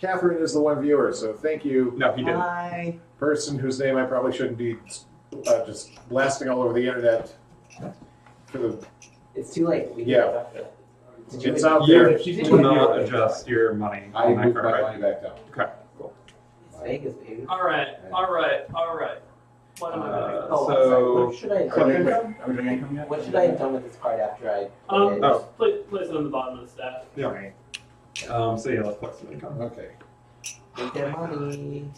Catherine is the one viewer, so thank you, No, he didn't. Hi. person whose name I probably shouldn't be just blasting all over the internet. For the It's too late. We Yeah. Did you It's out there. You do not adjust your money. I on that moved card, my right? money back down. Okay, cool. It's Vegas, baby. All right. What am I going to Oh, So- sorry. What should I have Are we done? doing income yet? What should I have done with this card after I? do? did? Oh. Place it on the bottom of the stack. Yeah. So yeah, let's collect some income. Okay. Get that money.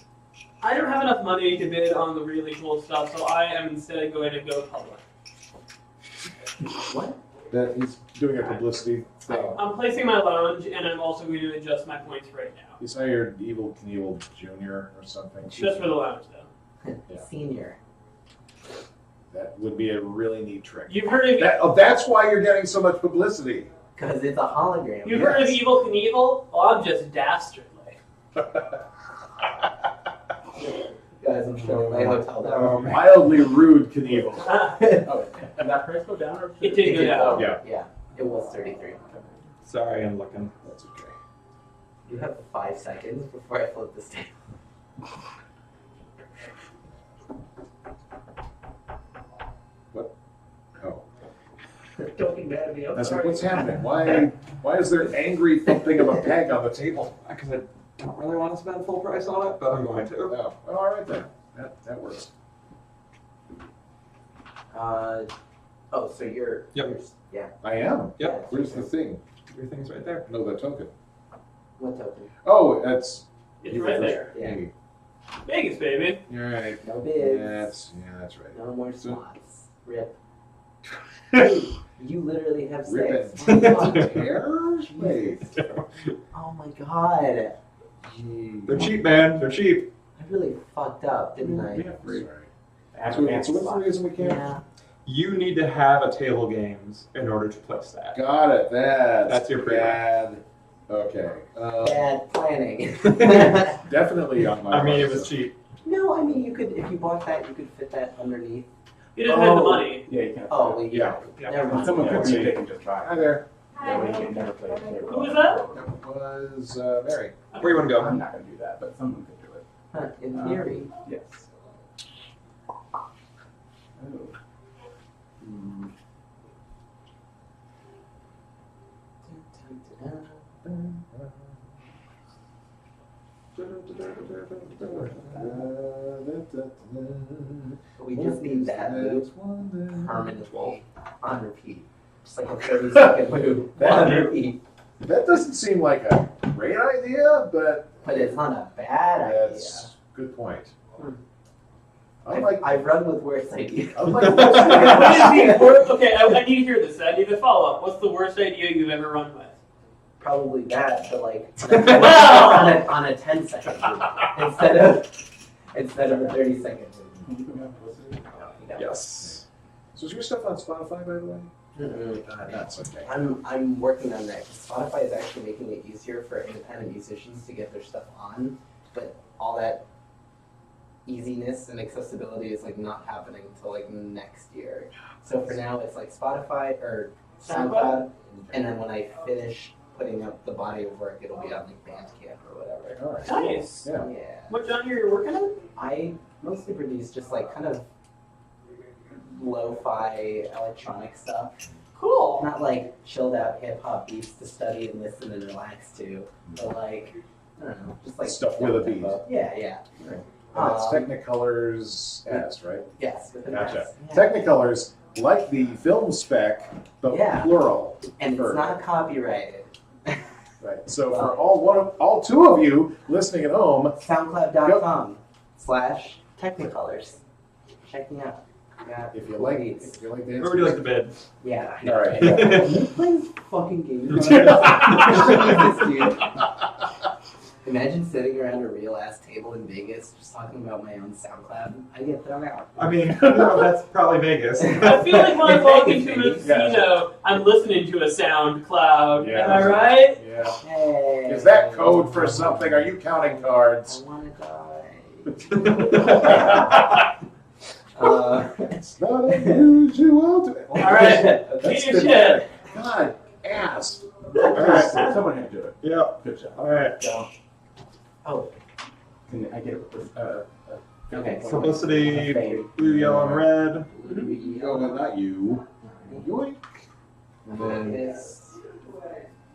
I don't have enough money to bid on the really cool stuff, so I am instead going to go public. What? That he's doing a publicity thing. I'm placing my lounge, and I'm also going to adjust my points right now. He's hired Evil Knievel Jr. or something. Just for the lounge, though. Yeah. Senior. That would be a really neat trick. You've heard of That's why you're getting so much publicity. Because it's a hologram. You've heard of Yes. Evil Knievel? Well, I'm just dastardly. Guys, I'm showing my hotel down. Mildly rude Knievel. Oh, did that price go down or? It did go down. Yeah. Yeah. It was 33. Sorry, I'm looking. That's okay. You have 5 seconds before I flip this table. Oh. Don't be mad at me. I'm That's like, sorry. what's happening? Why is there angry thumping of a peg on the table? Because I don't really want to spend full price on it, but I'm going to. Oh, well, all right then. That works. Oh, so you're. Yep. you're- yeah. I am. Yep. Where's the thing? Everything's right there. No, the token. What token? Oh, that's. It's right there. Yeah. Hey, Vegas, baby. you're right. No bids. That's right. No more slots. Rip. Rip You literally have Rip 6. and Oh my tear? Wait. Oh my god. They're cheap, man. They're cheap. I really fucked up, didn't I? Yeah. Sorry. I have So, a fancy what's the slot. reason we can't? Yeah. You need to have a table games in order to place that. Got it. That's your pre-run. bad. Okay. Bad planning. Definitely on my. I mean, it was list. cheap. No, I mean you could if you bought that you could fit that underneath. You just had the money. Yeah, you can't. Oh well, Yeah. Yeah. Never When mind. someone puts you, they can just try. Hi there. Yeah, we can never play. Who was that? That was Mary. Where you want to go? I'm not gonna do that, but someone could do it. Huh, in theory. Yes. Oh. Hmm. We just need that move permanently on repeat. Just like a 30-second move on repeat. That doesn't seem like a great idea, but But it's not a bad idea. that's a good point. I've run with worse ideas. What is the worst? Okay, I need to hear this. I need to follow up. What's the worst idea you've ever run with? Probably that, but like on a 10-second instead of a 30-second. Yes. So is your stuff on Spotify, by the way? Mm-mm. That's okay. I'm working on that. Spotify is actually making it easier for independent musicians to get their stuff on, but all that easiness and accessibility is like not happening until like next year. So for now, it's like Spotify or SoundCloud, and then when I finish putting up the body of work, it'll be on like Bandcamp or whatever. All right. Nice. Yeah. Yeah. What genre are you working on? I mostly produce just like kind of lo-fi electronic stuff. Cool. Not like chilled out hip hop beats to study and listen and relax to, but like, I don't know, just like Stuff with a beat. tempo. Yeah, yeah. And that's Technicolor's S, right? Yes, with an Gotcha. S. Yeah. Technicolor's, like the film spec, but Yeah. plural. And for- it's not copyrighted. Right. So for all two of you listening at home, SoundCloud.com/Technicolors. Check me out. Yeah. if you like beats. dance, Where would you like to bid? Yeah, I know. All right. Right? You playing fucking games? Jesus, dude. Imagine sitting around a real ass table in Vegas just talking about my own SoundCloud. I get thrown out. I mean, that's probably Vegas. I feel like when I walk into a Yeah. casino, I'm listening to a SoundCloud. Yeah. Am I right? Yeah. Hey. Is that code for something? Are you counting I cards? wanna die. It's not unusual to. All right. That's Get your the- shit. God, ass. All right, someone had to do it. Yep. Good job. All right. Oh, Can I get okay. Publicity, Fame. blue, yellow, and red. Oh, well, not you. Yoink, Focus.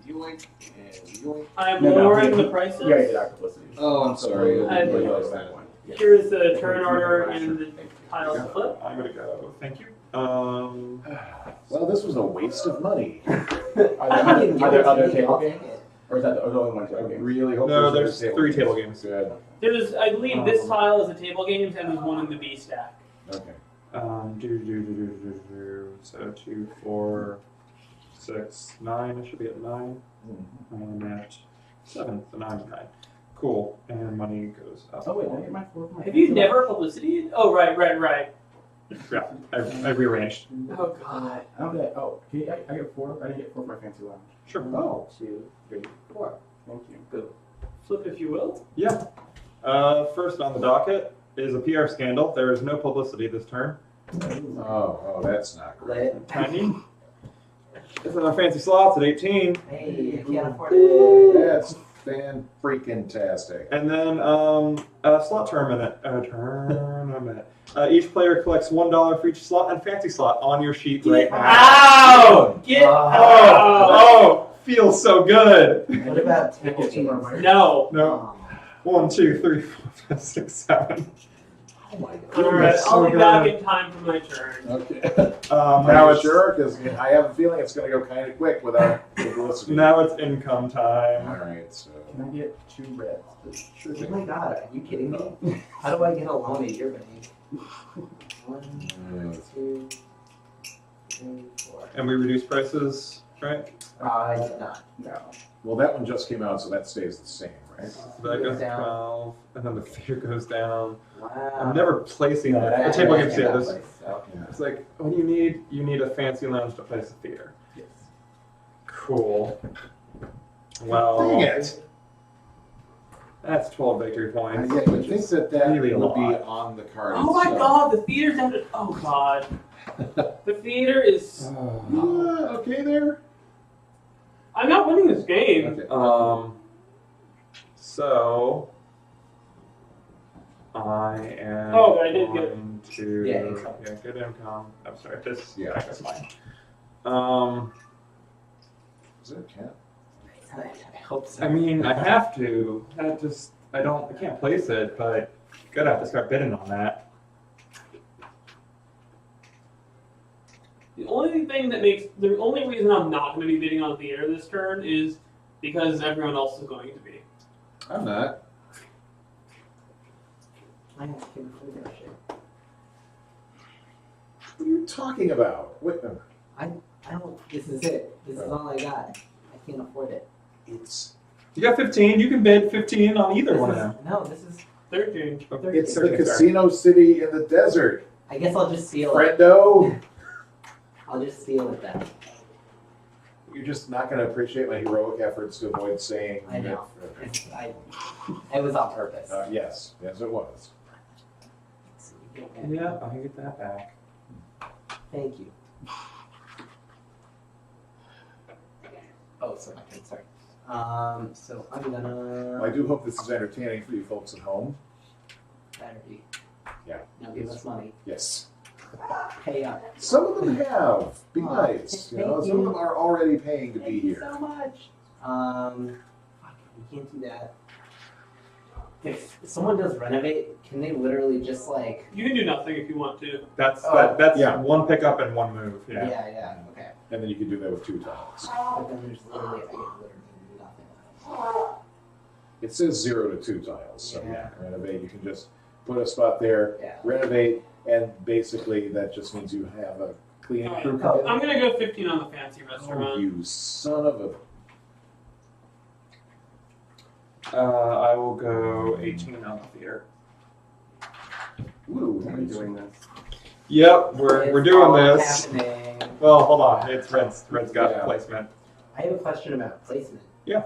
yoink, and yoink. I'm No, no, lowering he- the prices. Yeah, yeah, Dr. Publicity. Oh, I'm sorry. I- realized that one. Here is the turn order and the tiles to flip. I'm gonna go. Thank you. Well, this was a waste of money. Are there other table games? Or is that the only one I table game? really hope No, there's there's 3 table games. Good. There's, I believe, this tile is a table games and there's one in the B stack. Okay. So 2, 4, 6, 9. I should be at 9. I'm at 7. So 9 is 9. Cool. And money goes up. Oh, wait, did I get my 4 for my Have you fancy never publicity? Oh, right. Yeah, I rearranged. Oh, God. I don't get, oh, can you, I get 4? I didn't get 4 for my fancy lounge. Sure. 1, 2, 3, 4. Thank you. Flip if you will. Yeah. First on the docket is a PR scandal. There is no publicity this turn. Oh, that's not great. Lit. Tiny. This is our fancy slots at 18. Hey, I can't afford it. That's fan-freaking-tastic. And then a slot tournament. Each player collects $1 for each slot and fancy slot on your sheet right now. Ow! Get out! Oh, feels so good. What about Can I table get 2 more games? money? No. Oh. 1, 2, 3, 4, 5, 6, 7. Oh my God. Alright, so I'll be good. back in time for my turn. Okay. Now Now it's sure, because I have a feeling it's going to go kind of quick without publicity. now it's income All time. right, so. Can I get 2 reds? Oh my god, are you kidding me? How do I get a loan at your bank? 1, 2, 3, 4. And we reduce prices, right? I did not. No. Well, that one just came out, so that stays the same, right? So that goes to Down. 12, and then the feeder goes down. Wow. I'm never placing No, it. that- The table Yeah, games yeah, here. that There's place, so. Yeah. It's like, what do you need? You need a fancy lounge to place a theater. Yes. Cool. Well, Dang it! that's 12 victory I points. think which is that really a would be lot. on the card. Oh my itself. God, the theater's down to. Oh God. The theater is. Okay there? I'm not winning this game. Okay. So I am Oh, I did get- going to Yeah, income. good income. I'm sorry, this Yeah. that's mine. Is that a cat? I hope so. I mean, I have to. I can't place it, but gotta have to start bidding on that. The only reason I'm not going to be bidding on theater this turn is because everyone else is going to be. I'm not. I have to give it a shit. What are you talking about? Wait, I don't. This is it. This is all I got. I can't afford it. it's You got 15. You can bid 15 on either one of them. No, this is. 13. it's the casino city in the desert. I guess I'll just steal it. Friendo, I'll just steal it then. you're just not going to appreciate my heroic efforts to avoid saying. I know. that- It was on purpose. yes, it was. Yeah, I can get that back. Thank you. Oh, sorry. Sorry. So I'm Well, I gonna. do hope this is entertaining for you folks at home. Better be. Yeah. Now give us money. Yes. Pay up. Some of them have. Be Aw, nice. You know, thank some of you. them are already paying to be Thank you here. so much. Fuck, we can't do that. If someone does renovate, can they literally just like? You can do nothing if you want to. That's Oh, that's yeah. one pickup and one move. Yeah. Yeah. Okay. And then you can do that with 2 tiles. But then there's literally, I get literally nothing. It says 0 to 2 tiles. So Yeah. renovate, you can just put a spot there, Yeah. renovate, and basically that just means you have a cleaning Alright. crew come in. I'm gonna go 15 on the fancy Oh, restaurant. you son of a. I will go 18 on the theater. Ooh, Are we doing this? Yep, we're It's doing all this. happening. Well, hold on. It's Red's got Yeah. placement. I have a question about placement. Yeah.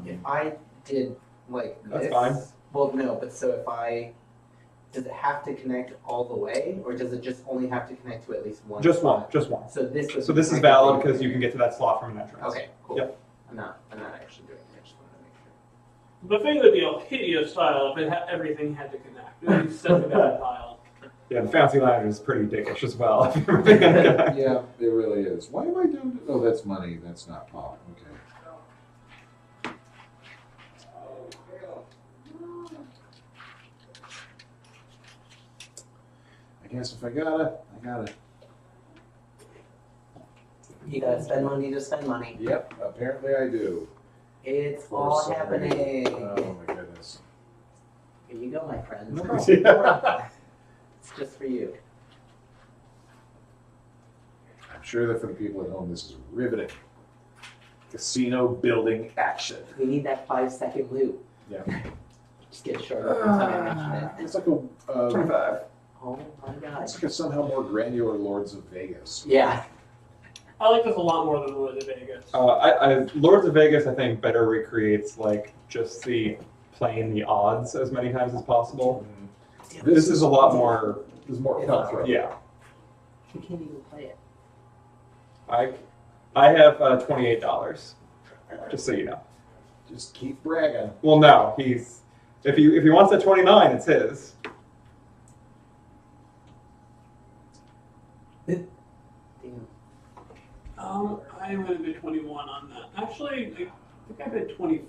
If I did like That's this, fine. well, no, but so if I, does it have to connect all the way, or does it just only have to connect to at least one? Just one. spot? Just one. So this would. So this is be valid like- because you can get to that slot from an entrance. Okay, cool. Yep. I'm not actually doing it. I just wanted to make sure. The thing would be a hideous style if everything had to connect. It would be such a bad tile. Yeah, the fancy lounge is pretty dickish as well. If you're really gonna- Yeah, it really is. Why am I doing it? Oh, that's money. That's not pop. Okay. I guess if I gotta, I gotta. You gotta spend money to spend money. Yep, apparently I do. It's For all some happening. reason. Oh my goodness. Here you go, my friend. No problem. I'm It's just for you. sure that for the people at home, this is riveting. Casino building action. We need that 5-second loop. Yeah. Just get short every time I mention it. It's like a 25. Oh my god. it's like a somehow more granular Lords of Vegas. Yeah. I like this a lot more than Lord of Vegas. Lords of Vegas, I think, better recreates like just playing the odds as many times as possible. This is a lot more. This is more It's cutthroat. Yeah, You can't even play it. I have $28. Just so you know. Just keep bragging. Well, no, if he wants that 29, it's his. Damn. I'm gonna bid 21 on that. Actually, I think I bid 20.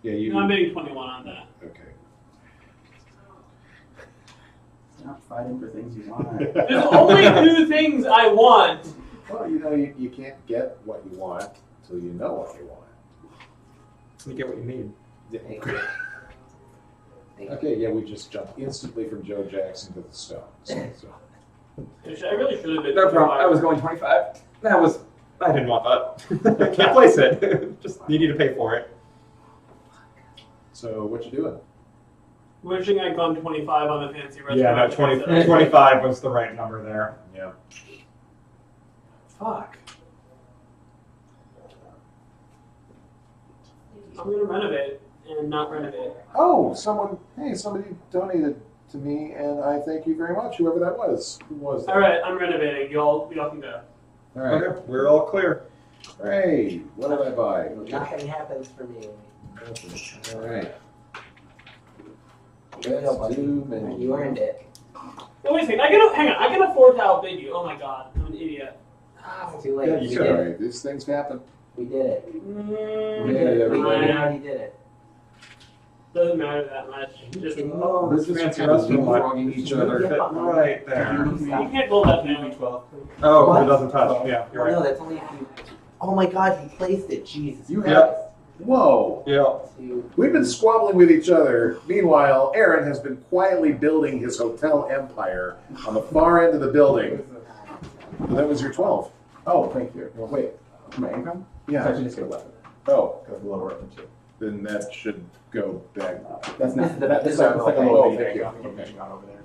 Yeah, you. No, I'm bidding 21 on that. Okay. Stop fighting for things you want. There's only 2 things I want. Well, you know, you can't get what you want until you know what you want. You get what you need. Thank you. Thank you. Okay, yeah, we just jumped instantly from Joe Jackson to the Stones. So. I really should have bid No 25. problem. I was going 25. I didn't want that. Can't place it. Just you need to pay for it. So what you doing? Wishing I'd gone 25 on the fancy restaurant. Yeah, no, 25 was the right number there. Yeah. Fuck. I'm gonna renovate and not renovate. Oh, somebody donated to me, and I thank you very much, whoever that was. Who was that? All right, I'm renovating. Y'all can go. All right. Okay, we're all clear. Hey, what did I buy? Nothing happens for me. All right. Here you go, buddy. Too many. You earned it. Oh, wait a second. Hang on. I can afford to outbid you. Oh my god, I'm an idiot. It's too late. Yeah, we you did should. it. Sorry, these things happen. We did it. We Mm, did it. We everybody. already did it. doesn't matter that much. Just you Oh, This this is fancy kind of restaurant. leapfrogging each other. Fit right there. can't hold that down. Oh, What? it doesn't touch. Yeah, you're No, right. that's only if you. Oh my god, he placed it. Jesus. You Yep. Whoa. Yeah. We've been squabbling with each other. Meanwhile, Aaron has been quietly building his hotel empire on the far end of the building. And that was your 12. Oh, thank you. Well, wait, my income? Yeah. So I should just get 11. Oh, Because lower up than 2. then that should go back. That's not. This is That's like a little oh, bit thank you. gone over there.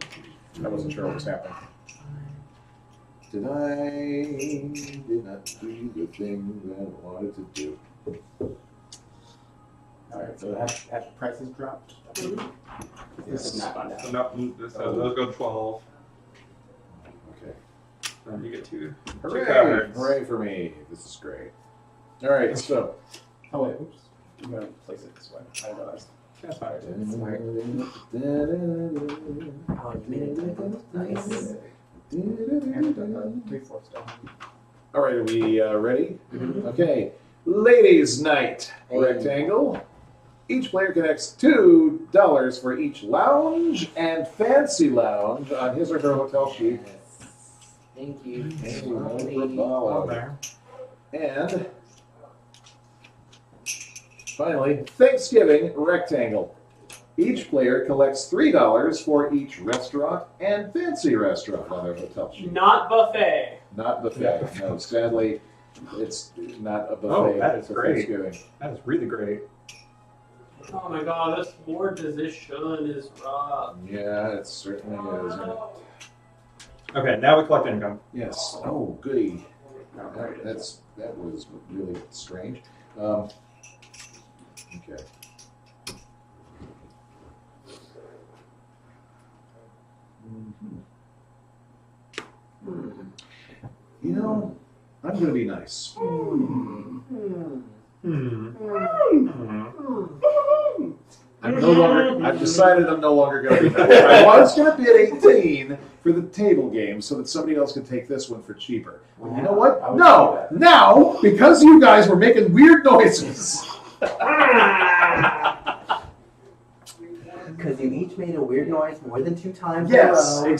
I wasn't sure what was happening. Did not do the thing that I wanted to do. Alright, so have prices dropped? This is not on So, down. those go 12. Okay. Then you get 2. Hooray! cards. Hooray for me. This is great. All right, so. Oh, wait, oops. I'm going to place it this way. I realized. That's fine. Smart. Oh, you made it typo. Nice. 3/4 down. All right, are we ready? Okay. Ladies' night. Hey. Rectangle. Each player connects $2 for each lounge and fancy lounge on his or her hotel sheet. Yes. Thank you. Oh, there. And finally, Thanksgiving rectangle. Each player collects $3 for each restaurant and fancy restaurant on their hotel sheet. Not buffet. Not buffet. No, sadly, it's not a buffet. Oh, that is for great. Thanksgiving. That is really great. Oh my god, this board position is rough. Yeah, it certainly is. Isn't it? Okay, now we collect income. Yes. Oh, goody. That was really strange. Okay. You know, I'm going to be nice. I'm no longer. I've decided I'm no longer going to be nice. I was going to bid 18 for the table game so that somebody else could take this one for cheaper. Well, you know what? I would No. do that. Now, because you guys were making weird noises. Because you each made a weird noise more than 2 times Yes, in a row.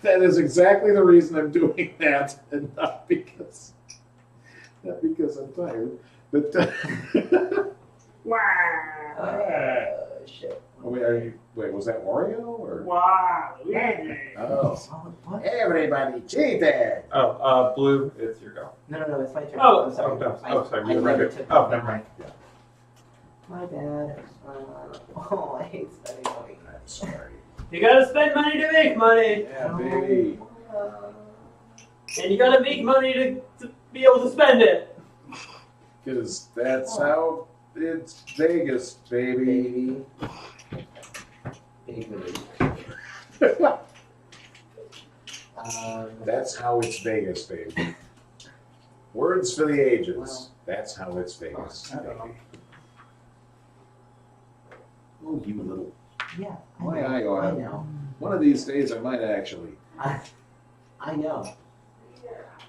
that is exactly the reason I'm doing that, and not because I'm tired. But Shit. oh, wait, was that Wario or? Wow. Oh, What? everybody cheated. Oh, blue, it's your go. No, it's my turn. Oh. I'm sorry. Oh, no. I Oh, sorry, you never read it. took Oh, that. never mind. My bad. I hate spending money. I'm sorry. You gotta spend money to make money. Yeah, baby. And you gotta make money to be able to spend it. Because that's how it's Vegas, baby. Big move. That's how it's Vegas, baby. Words for the ages. That's how it's Vegas, I don't know. baby. Oh, you little. Yeah. My eye I on. know. One of these days I might actually. I know.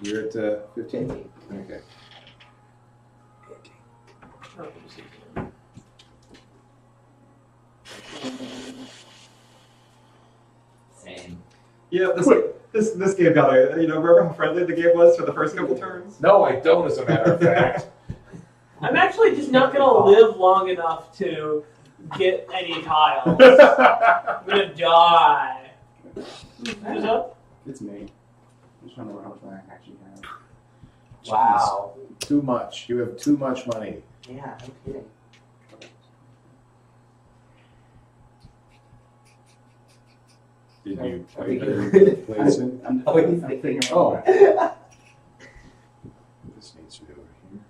You're at 15? 15. Okay. Same. Yeah, this game got a, remember how friendly the game was for the first couple turns? No, I don't, as a matter of fact. I'm actually just not gonna live long enough to get any tiles. I'm gonna die. Who's up? It's me. I'm just trying to remember how much money I actually have. Wow. Too much. You have too much money. Yeah, no kidding. Did you Are we good? Place it? I'm Oh, he's I'm thinking. thinking Oh. about it. This needs to be over here.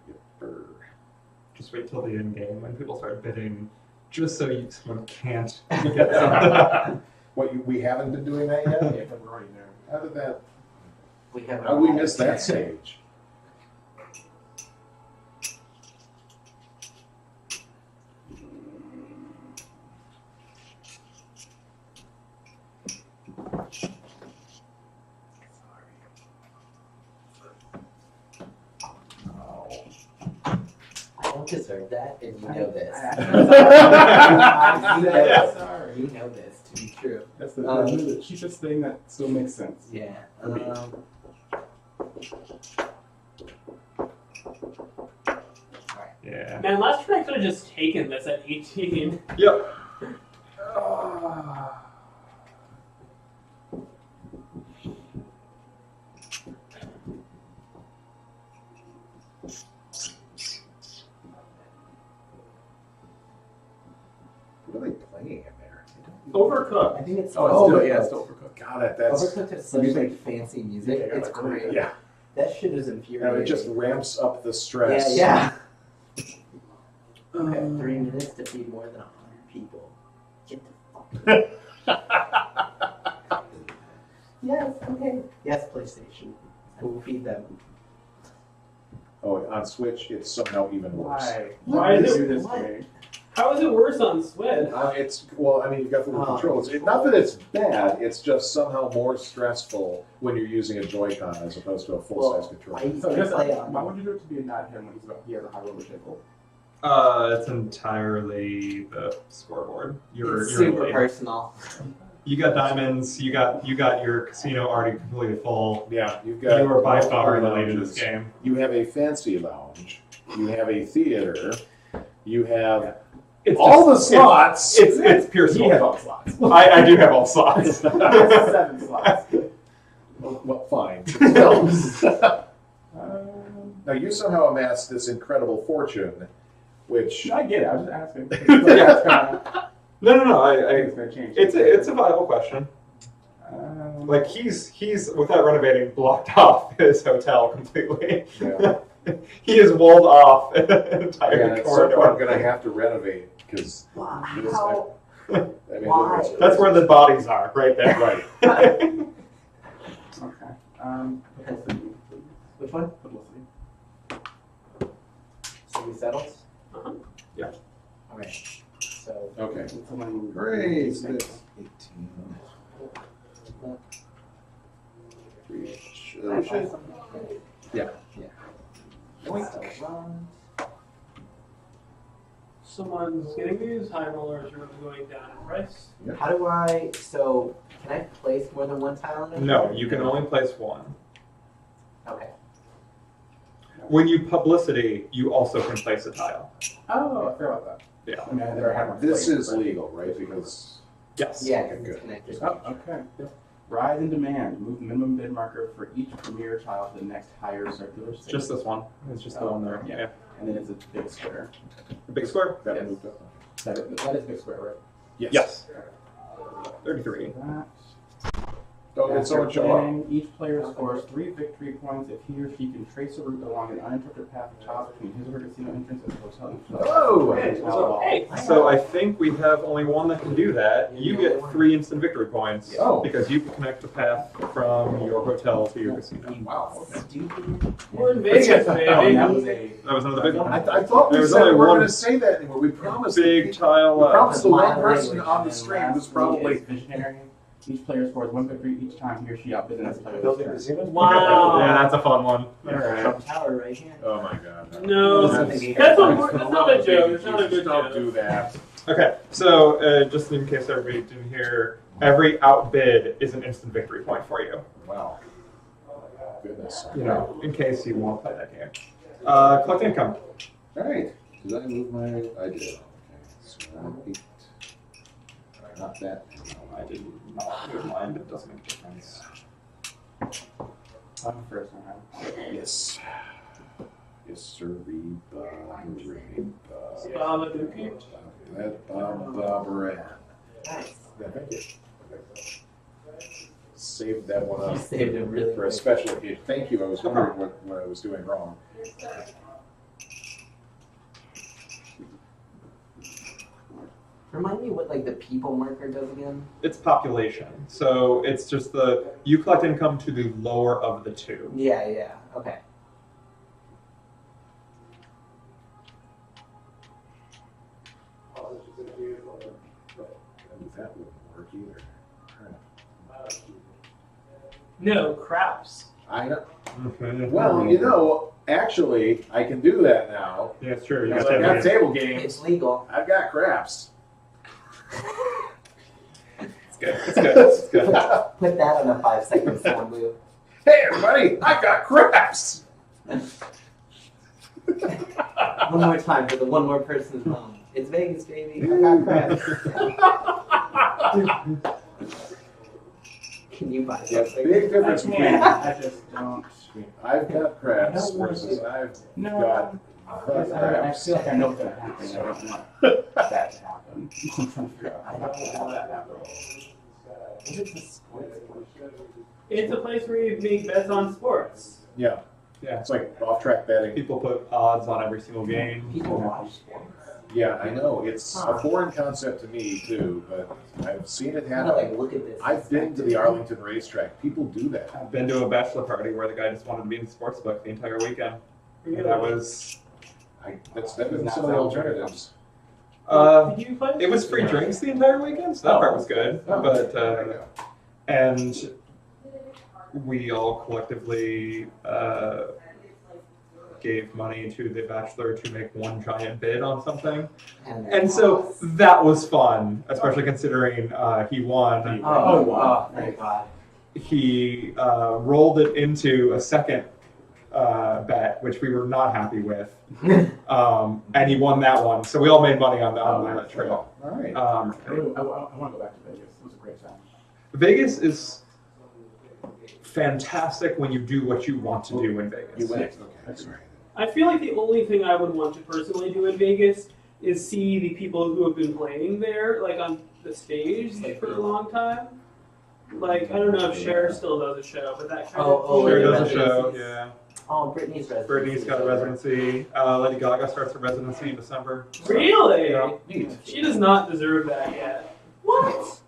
Yipper. Just wait till the end game when people start bidding, just so someone can't get something. What, we haven't been doing that yet? Yeah, we're already there. How did that? We have How did we miss that stage? I don't deserve that, and you know this. Yeah, You know this. sorry. You know this to be true. That's the cheapest thing that still makes sense. Yeah. For me. Yeah. Man, last turn I could have just taken this at 18. Yep. What are they playing in there? Overcooked. I think it's It's still overcooked. Got it. That's Overcooked has such like fancy music. Yeah, It's like, great. yeah. That shit is No, infuriating. it just ramps up the stress. Yeah. Okay, 3 minutes to feed more than 100 people. Get the fuck. Yes. Okay. Yes, PlayStation. I will feed them. Oh, on Switch, it's somehow even worse. Why is do it- this what? to me? How is it worse on Switch? It's well, I mean, you've got the little Oh. controls. Not that it's bad. It's just somehow more stressful when you're using a Joy-Con as opposed to a full-size controller. I So I guess, play on. why would you do it to be not him when he has a high roller table? It's entirely the scoreboard. You're It's super late. personal. You got diamonds. You got your casino already completely full. Yeah, you've got. You are by far the multiple lead in this lounges. game. You have a fancy lounge. You have a theater. You have It's all the just- slots. It's pure He skill. has all the slots. I do have all slots. I have 7 slots. Well, fine. Um, Now you somehow amassed this incredible fortune, which I get it. I was just asking. I No. think it's gonna change. It's a viable question. Like he's without renovating blocked off his hotel completely. yeah, He has walled off an entire yeah, at some corridor. point I'm going to have to renovate because How? I mean, Why? That's where the bodies are, right there. right. Okay. Publicity, please. Which one? Publicity. So we settled? Uh-huh. Yeah. Okay. So Okay. Someone Great. next. 18. Yeah. Someone's getting these. High rollers are going down in price. how do I? So can I place more than one tile in it? No, you can only place one. Okay. When you publicity, you also can place a tile. Oh, I forgot about that. Yeah. I mean, I never had one. This played, is but- legal, right? Because Yes. Yeah, Okay, because good. it's connected. Oh, okay. Rise in demand. Move minimum bid marker for each premier tile to the next higher circular space. Just this one. It's just the one there. Yeah. Yeah. And then it's a big square. The big square? that Yes. moved up. That is big square, right? Yes. 33. That. Oh, did someone After show up? playing, each player scores 3 victory points if he or she can trace a route along an uninterrupted path of tiles between his or her casino entrance and hotel entrance. Hello. Hey, so, hey. So I think we have only one that can do that. You get 3 instant victory points Oh. because you can connect a path from your hotel to your casino. Wow. Okay. Stupid. We're in Vegas, Oh, baby. that was a. That was another big one. I thought we There was said we only weren't one going to say that anymore. We promised. the Big people- tile we promised the My one person language, on the And stream was lastly probably. is visionary. Each player scores 1 victory each time he or she outbids another player. Building casinos? Wow. Yeah, that's a fun one. Alright. Tower right here. Oh my god. No, That's- that's not a joke. It's not a good Don't joke. do that. Okay, so just in case everybody didn't hear, every outbid is an instant victory point for you. Wow. Goodness. You know, in case you want to play that game. Collect income. All right. Did I move my? I did. Okay. So I picked. Not that. I did not move mine, but it doesn't make a difference. I'm first now. Yes. Yes, sir. Baba Dookie. That Bob Nice. Thank you. Saved that one You up saved it really for a quick. special occasion. Thank you. I was wondering what I was doing wrong. Remind me what like the people marker does again. It's population. So it's just you collect income to the lower of the two. Yeah, yeah. Okay. That wouldn't work either. No, craps. I know. Okay. Well, you know, actually, I can do that now. Yeah, it's true. You Because got I've got that. table It's games. legal. I've got craps. It's good. It's good. It's good. Put that on a 5-second sound loop. Hey, everybody! I got craps. One more time for the one more person at home. It's Vegas, baby. I got crabs. Can you buy Yeah, something? big difference between I just don't. I've got craps I don't want versus to. I've No. got I craps. feel like I know what's gonna happen. I don't want that to happen. I'm trying to figure out how that happens. Is it the sports? It's a place where you make bets on sports. Yeah, Yeah. it's like off-track betting. People put odds on every single game. People watch sports. Yeah, I know. It's a foreign concept to me too, but I've seen it I'm gonna happen. look at this. I've been to the Arlington racetrack. People do that. I've been to a bachelor party where the guy just wanted to be in the sports book the entire weekend. And that was That doesn't some of the alternatives. Did you play? it was free drinks the entire weekend, so that part was good. But There you go. and we all collectively gave money to the bachelor to make one giant bid on something, and so that was fun, especially considering he won. Oh, wow. Thank God. He rolled it into a second bet, which we were not happy with, and he won that one. So we all made money on that trip. All right. I want to go back to Vegas. It was a great time. Vegas is fantastic when you do what you want to do in Vegas. You went. Okay, sorry. I feel like the only thing I would want to personally do in Vegas is see the people who have been playing there, like on the stage for a long time. Like, I don't know if Cher still does a show, but that kind of. Cher yeah, does a show, residencies. yeah. Oh, Brittany's residency. Brittany's got a residency. Lady Gaga starts a residency in December. Really? Yeah. Neat. She does not deserve that yet. What?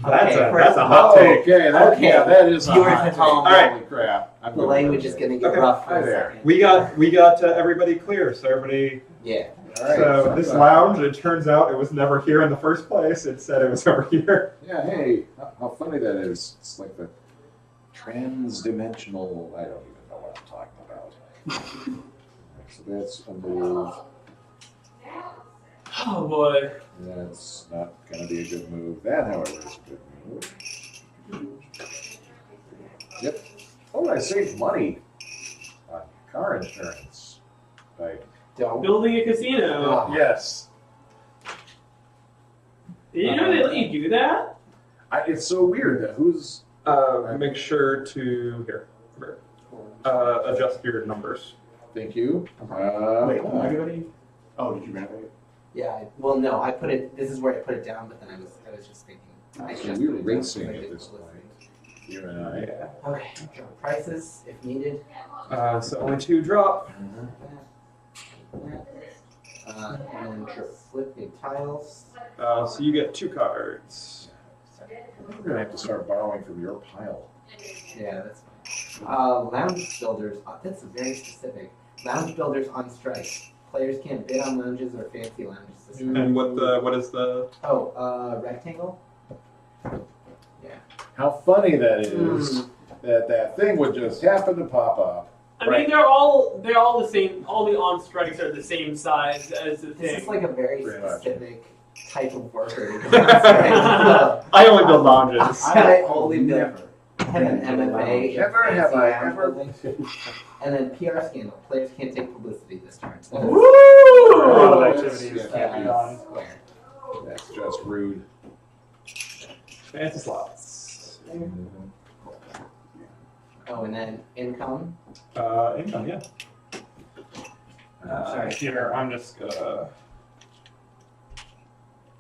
That's Okay, a hot take. Okay, that is a Viewers hot at take. home. All right. Holy crap. I'm The going language with is it. going to get Okay. rough for Hi a there. second. We got everybody clear, so everybody. Yeah. All right. So this lounge, it turns out it was never here in the first place. It said it was over here. Yeah, hey, how funny that is. It's like the trans-dimensional, I don't even know what I'm talking about. So that's a move. Oh boy. That's not going to be a good move. That, however, is a good move. Yep. Oh, I saved money on car insurance. By Don't. Building a casino. Oh. yes. Did you know they let you do that? It's so weird that who's... Make sure to adjust your numbers. Thank you. Wait, everybody? Oh, did you renovate? Yeah. Well, no. I put it. This is where I put it down, but then I was just thinking. I So just we're put it down racing because I at didn't this listen. point. You and I. Yeah. Okay. Drop prices if needed. So only 2 drop. And then flip new tiles. So you get 2 cards. We're going to have to start borrowing from your pile. Yeah, that's fine. Lounge builders. That's very specific. Lounge builders on strike. Players can't bid on lounges or fancy lounges this time. And what is the? Oh, rectangle. How funny that is that thing would just happen to pop up. I mean, they're all the same. All the on strikes are the same size as the This thing. is like a very Pretty much. specific type of worker. To be on strike. I only build lounges. I only build. Never. Have an MFA. in Never have fancy I lounge ever- building. And then PR scandal. Players can't take publicity this turn. A lot of activities Yeah. can't be done. Square. That's just rude. Fancy slots. Oh, and then income. Income, yeah. Sorry. Here, I'm just gonna.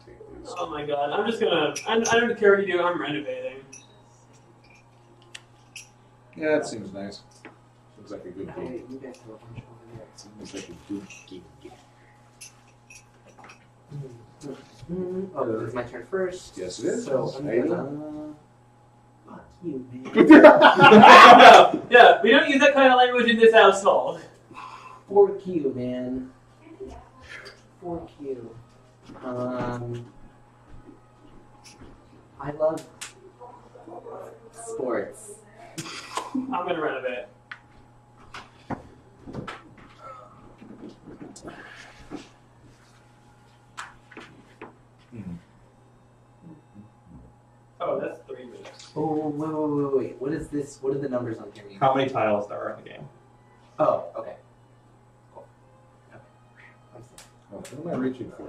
Take these. Oh my god! I'm just gonna. I don't care what you do. I'm renovating. Yeah, that seems nice. Seems like a good Oh, gig. wait, you guys have a bunch over there. Seems like a good gig. Oh, this is my turn first. Yes, it is. So I'm Hey. gonna. Fuck you, man. Yeah, we don't use that kind of language in this household. Fork you, man. Fork you. I love sports. I'm gonna renovate. Oh, that's Wait. What is this? What are the numbers on here mean? How many tiles there are in the game? Oh, okay. Cool. Okay. I'm sorry. What am I reaching for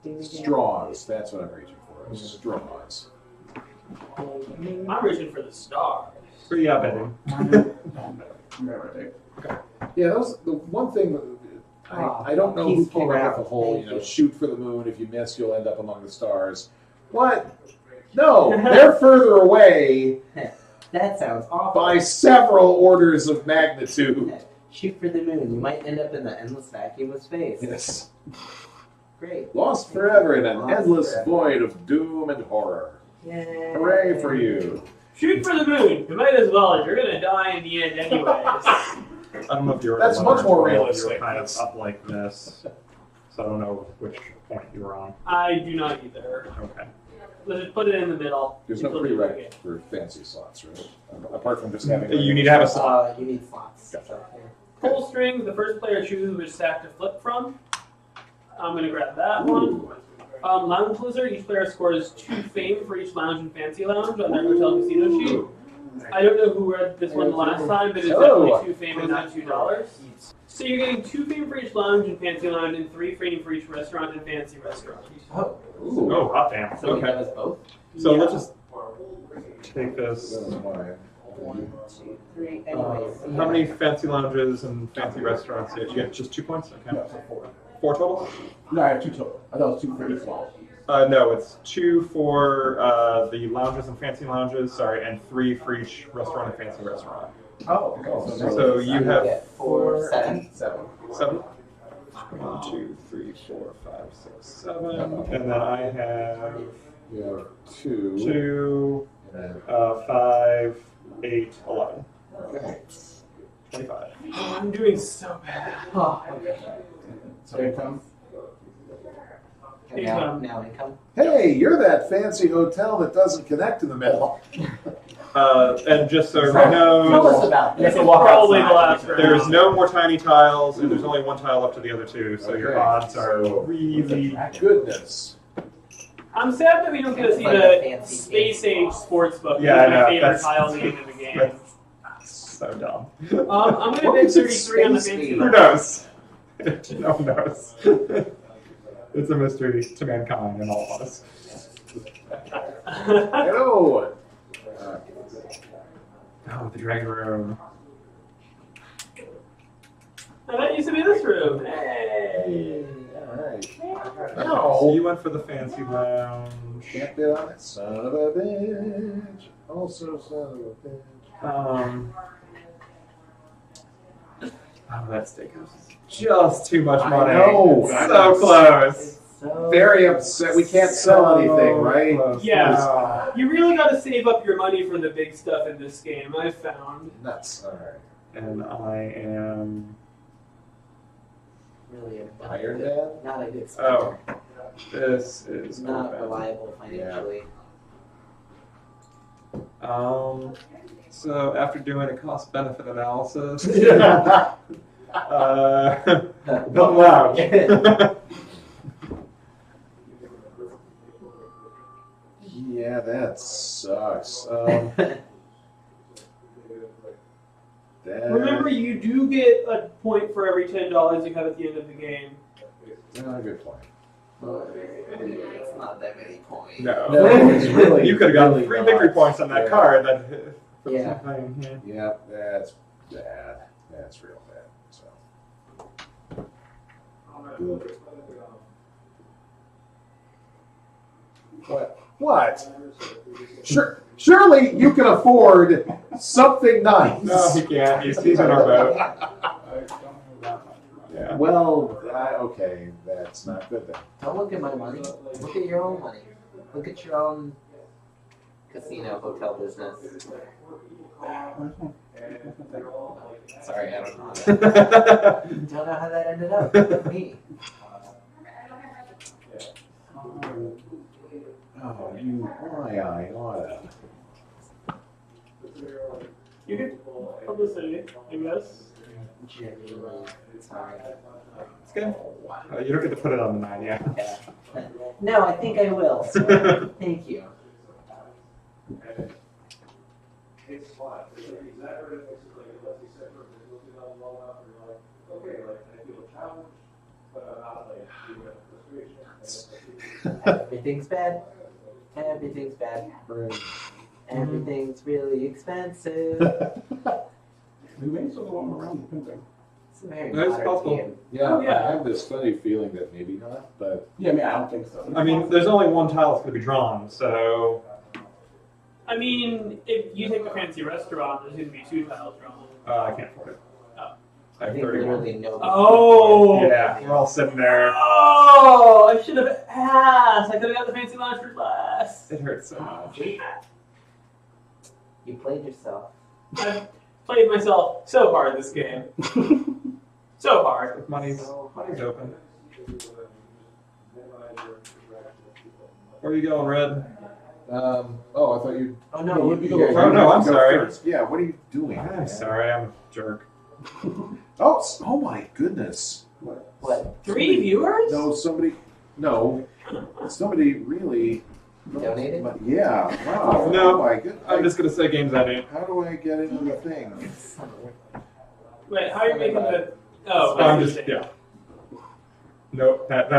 here? Straws. That's what I'm reaching for. Straws. I'm reaching for the stars. So yeah, betting. Yeah, that was the one thing that I don't know who peaceful came up round. with the whole, Thank you. shoot for the moon. If you miss, you'll end up among the stars. What? No, they're further away That sounds awful. by several orders of magnitude. Shoot for the moon. You might end up in the endless vacuum of space. Yes. Great. Lost forever in an Lost endless forever. void of doom and horror. Yay. Hooray for you. Shoot for the moon. You might as well. You're gonna die in the end anyways. I don't know if you were. That's much more You were realistic. kind of up like this, so I don't know which point you were on. I do not either. Okay. Let's just put it in the middle. There's no Until the prereq game. for fancy slots, right? Apart from just having. You need to have a slot. You need slots. So, here. Pull strings. The first player chooses which stack to flip from. I'm gonna grab that one. Ooh. Lounge Blizzard. Each player scores 2 fame for each lounge and fancy lounge on their hotel casino sheet. I don't know who read this one the last time, but it's Hello. definitely 2 fame and not $2. So you're getting 2 fame for each lounge and fancy lounge, and 3 fame for each restaurant and fancy restaurant. Oh. Ooh. Oh, hot damn. So we Okay. have us both? So Yeah. let's just take this. That was mine. 1, 2, 3. Anyways. How many fancy lounges and fancy restaurants? You get just 2 points. Okay. No, so 4. 4 total. No, I have 2 total. I thought it was 2 for each one. No, it's 2 for the lounges and fancy lounges. Sorry, and 3 for each restaurant and fancy restaurant. Oh, okay. Oh, So, So you I have get 4, 7. 7. 7. 1, 2, 3, 4, 5, 6, 7, and then I have You have 2. 2, And 5, 8, 11, okay. 25. Oh, I'm doing so bad. Oh, okay. So income. Okay, now income. Hey, you're that fancy hotel that doesn't connect in the middle. And just so Tell us everyone about This this. is probably the last round. there's no more tiny tiles, and there's only 1 tile left of the other 2, so your Okay. odds are So- really. Goodness. I'm sad that we don't get to see Like a the fancy Space game. Age Sportsbook. Yeah, It's I my know, favorite that's- tile game in the game. That's so dumb. I'm gonna What bid was it, 33 on the Space fancy Age? Who lounge. knows? No one knows. It's a mystery to mankind and all of us. Hello. Oh, the dragon room. And that used to be this room. Hey. All right. So No. you went for the fancy lounge. Can't bid on it. Son of a bitch. Also, son of a bitch. Oh, that steakhouse is just too much money. I know. It's so close. It's so Very upset. We can't sell anything, right? Close. Yeah. You really got to save up your money for the big stuff in this game, I've found. Nuts. All right. And I am. really a Iron Man? not a good spender. Oh, this is It's not open. reliable financially. So after doing a cost-benefit analysis, Yeah. the lounge. Yeah, that sucks. Remember, you do get a point for every $10 you have at the end of the game. Good point. It's not that many points. No. No, it's really. You could have gotten really 3 not. victory points on that Yeah. card. That for Yeah. something, yeah. Yeah, that's bad. That's real bad. So. What? What? Sure. Surely you can afford something nice. No, he can't. He's in our boat. Yeah. Well, okay, that's not good then. Don't look at my money. Look at your own money. Look at your own casino hotel business. Sorry, I don't know. Don't know how that ended up. With me. Oh, you oughta. You get publicity, I guess. Genuinely sorry. It's good. You don't get to put it on the 9 yet. No, I think I will. So thank you. And it takes a lot. It's like the exact right it makes it like it lets you separate it. It looks it out well enough, and you're like, okay, like I feel a challenge, but I'm not like feeling frustration. Everything's bad. Everything's bad. Everything's really expensive. We may still go around the pin thing. It's a very That's modern possible. game. Yeah, Yeah. I have this funny feeling that maybe not, but Yeah, I mean, I don't think so. I mean, there's only one tile that's going to be drawn, so I mean, if you take a fancy restaurant, there's going to be 2 tiles drawn. I can't afford it. Oh. I I have think 31. literally nobody. Oh! Yeah, we're all sitting there. Oh! I should have asked. I could have got the fancy lounge for last. It hurts so much. You played yourself. I've played myself so hard this game. So hard. Money's open. Where are you going, Red? oh, I thought you. Oh no, No, you you Yeah, go Oh, you no, I'm go sorry. first. Yeah, what are you doing? I'm sorry, I'm a jerk. Oh my goodness. what? 3 viewers? No, somebody really. Donated? Yeah, wow. No, Oh my goodness. I'm just going to say game's ending. How do I get into the thing? Wait, how are you making the... Oh, I'm I just, see. yeah. Nope, that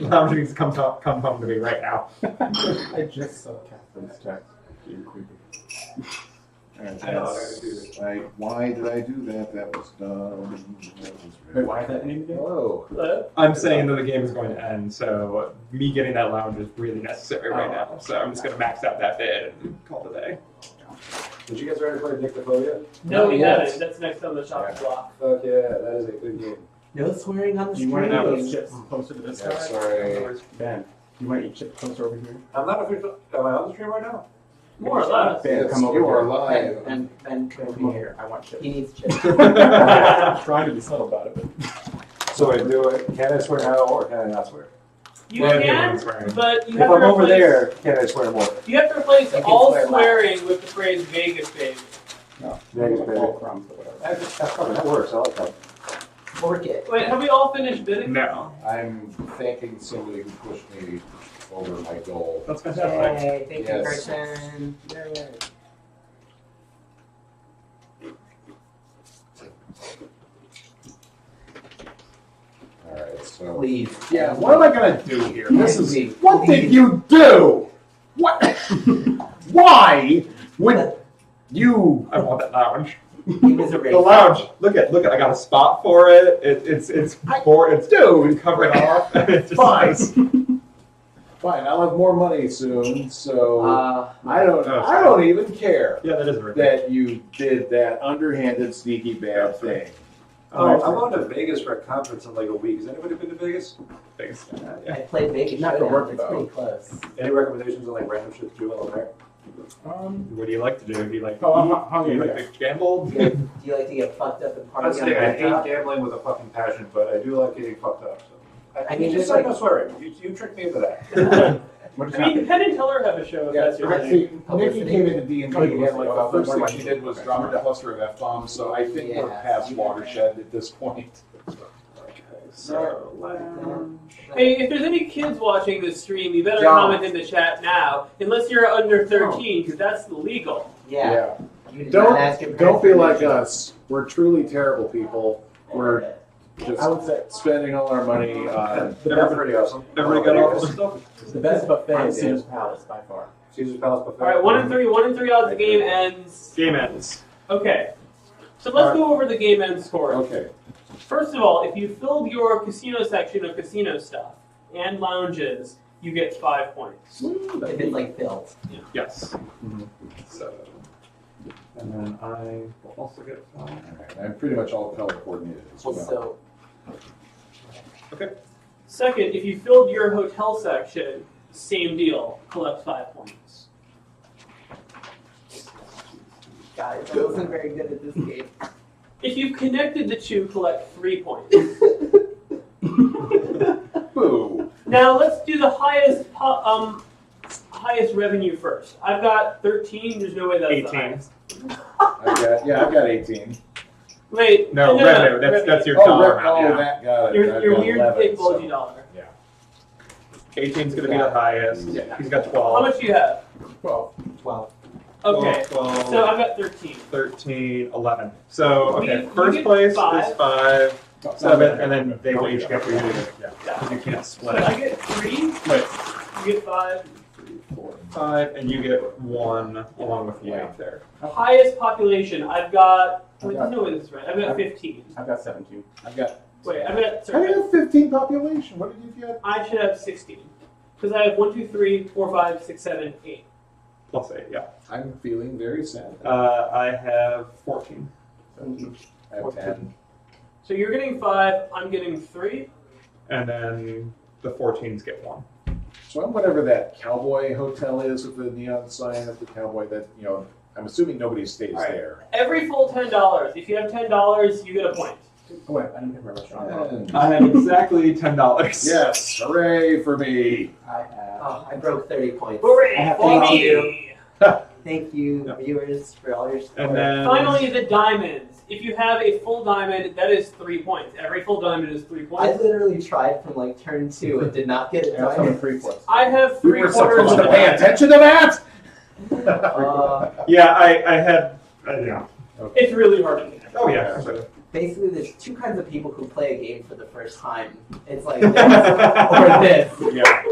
lounge needs to come home to me right now. I just saw Catherine's text. You're creepy. Alright, I know, why did I do that? That was dumb. Wait, why is that name again? Hello. Hello? I'm saying that the game is going to end, so me getting that lounge is really necessary right now. So I'm just going to max out that bid and call it a day. Did you guys already play Dictaphobia? No, we Not yet. haven't. That's next on the shopping block. Fuck yeah, that is a good game. No swearing on the You want to know those stream. chips closer to this Yeah, guy? sorry. Ben, you want to eat chips closer over here? I'm not official. Am I on the stream right now? More or less. Ben, Yes, come over you are here. live. Ben, come Come over over here. here. I want chips. He needs chips. I'm trying to be subtle about it, but So I do it. Can I swear now or can I not swear? You Well, can, everyone's swearing. but you If have I'm to over replace... there, can I swear more? You have to replace You can all swear swearing with the phrase Vegas baby. no. Vegas, baby. All crumbs or whatever. That works. I like that. Work it. Wait, have we all finished bidding? No. I'm thanking somebody who pushed me over my goal. That's fantastic. Yay, thank you, Yes. person. Alright, so. Please. Yeah, what am I gonna do here? This is. Please. What did Please. you do? What? Why would you? I want that lounge. He was a The lounge. Look at. I got a spot for it. It's Dude, covered off. It's just Fine. nice. Fine, I'll have more money soon, so I Oh, don't even care Yeah, that is very that you did that underhanded, sneaky, bad thing. Oh, I'm going to Vegas for a conference in like a week. Has anybody been to Vegas? Thanks. I played Vegas Not for Showdown. work, It's though. pretty close. Any recommendations on like random shit to do while I'm there? What do you like to do? Do you like? Oh, I'm do hungry. you like to gamble? Do you like to get fucked up and I'd party on say the I hate rooftop? gambling with a fucking passion, but I do like getting fucked up. So. I mean, you just there's said no swearing. You tricked me into that. What just I mean, happened? Penn and Teller have a show if that's your thing. See, Publicity. Nikki came into D&D and like the first thing she did was Okay. drop a cluster of F-bombs, so I think we're Yeah. past watershed at this point. So, Hey, if there's any kids watching this stream, you better Don't. comment in the chat now. Unless you're under 13, because that's illegal. Yeah. You did not ask your Don't be like permission. us. We're truly terrible people. We're just I would say spending all our money on. That's pretty awesome. everybody got all the stuff. the best buffet is Caesar's Palace by far. Caesar's Palace buffet. All right, 1 and 3. 1 and 3 odds. The game ends. Game ends. Okay. So let's go over the game end score. Okay. First of all, if you filled your casino section of casino stuff and lounges, you get 5 points. If it's like filled. Yes. So, and then I will also get 5. All right. I'm pretty much all color coordinated as well. So, Second, if you filled your hotel section, same deal, collect 5 points. guys, I wasn't very good at this game. If you've connected the two, collect 3 points. Boo. Now let's do the highest revenue first. I've got 13. There's no way that's the 18. highest. I've got 18. Wait, No, revenue. That's your dollar amount. that got it. Your I've your got weird 11, big so- bulgy dollar. 18's going to be the highest. Yeah. He's got How 12. much do you have? 12. 12. Okay. 12, So I've got 13. 13, 11. So, okay, You first get place five. is 5, 7, and then they will each get 3. Yeah, because you can't So split I it. get 3. Wait, You get 5. 4, 5, and you get 1 along with White there. Highest population. I've got. Wait, no way this is right. I've got 15. I've got 17. I've got. Wait, I've got. How do Sorry, you have 15 population? What did you get? I should have 16. Because I have 1, 2, 3, 4, 5, 6, 7, 8. Plus 8, yeah. I'm feeling very sad. I have 14. 17. I have 10. So you're getting 5. I'm getting 3. And then the 14s get 1. So I'm whatever that cowboy hotel is with the neon sign of the cowboy that, you know, I'm assuming nobody stays All right. there. Every full $10. If you have $10, you get a point. Oh, wait, I didn't pick my restaurant. And I have exactly $10. yes, hooray for me. I have. Oh, I broke 30 points. Hooray I have for thank me! you. Thank you, Yeah. viewers, for all your support. And then Finally, the diamonds. If you have a full diamond, that is 3 points. Every full diamond is 3 I points. literally tried from like turn 2 and did not get it I also have done. 3 points. I have We 3 were quarters supposed of to a pay diamond. attention to that? yeah, I had yeah. It's really hard to get. Oh yeah. So. Basically, there's 2 kinds of people who play a game for the first time. It's like this or this. Yeah.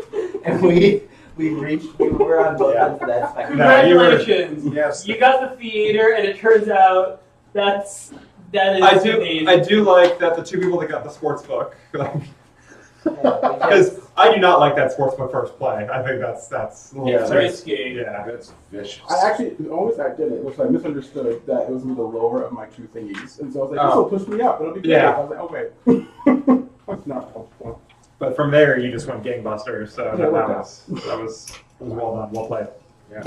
And we were on both ends of that spectrum. No, you were- Congratulations! Yes. You got the theater, and it turns out that is amazing. I do like that the 2 people that got the sports book. Yeah, Because I do not like that sportsbook first play. I think that's It's yeah. risky. Yeah. That's vicious. I actually, the only thing I did it was I misunderstood that it was going to be the lower of my 2 thingies. And so I was like, this will push me up. It'll be great. Yeah. I was like, okay. That's not helpful. But from there you just went gangbusters. So Yeah, that worked was well done, well played.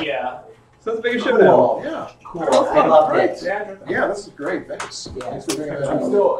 Yeah. So that's a big showdown. Cool. Yeah. Cool. I loved Great. it. Yeah, Yeah, this is great. Thanks. Yeah. Thanks for bringing that I'm up. still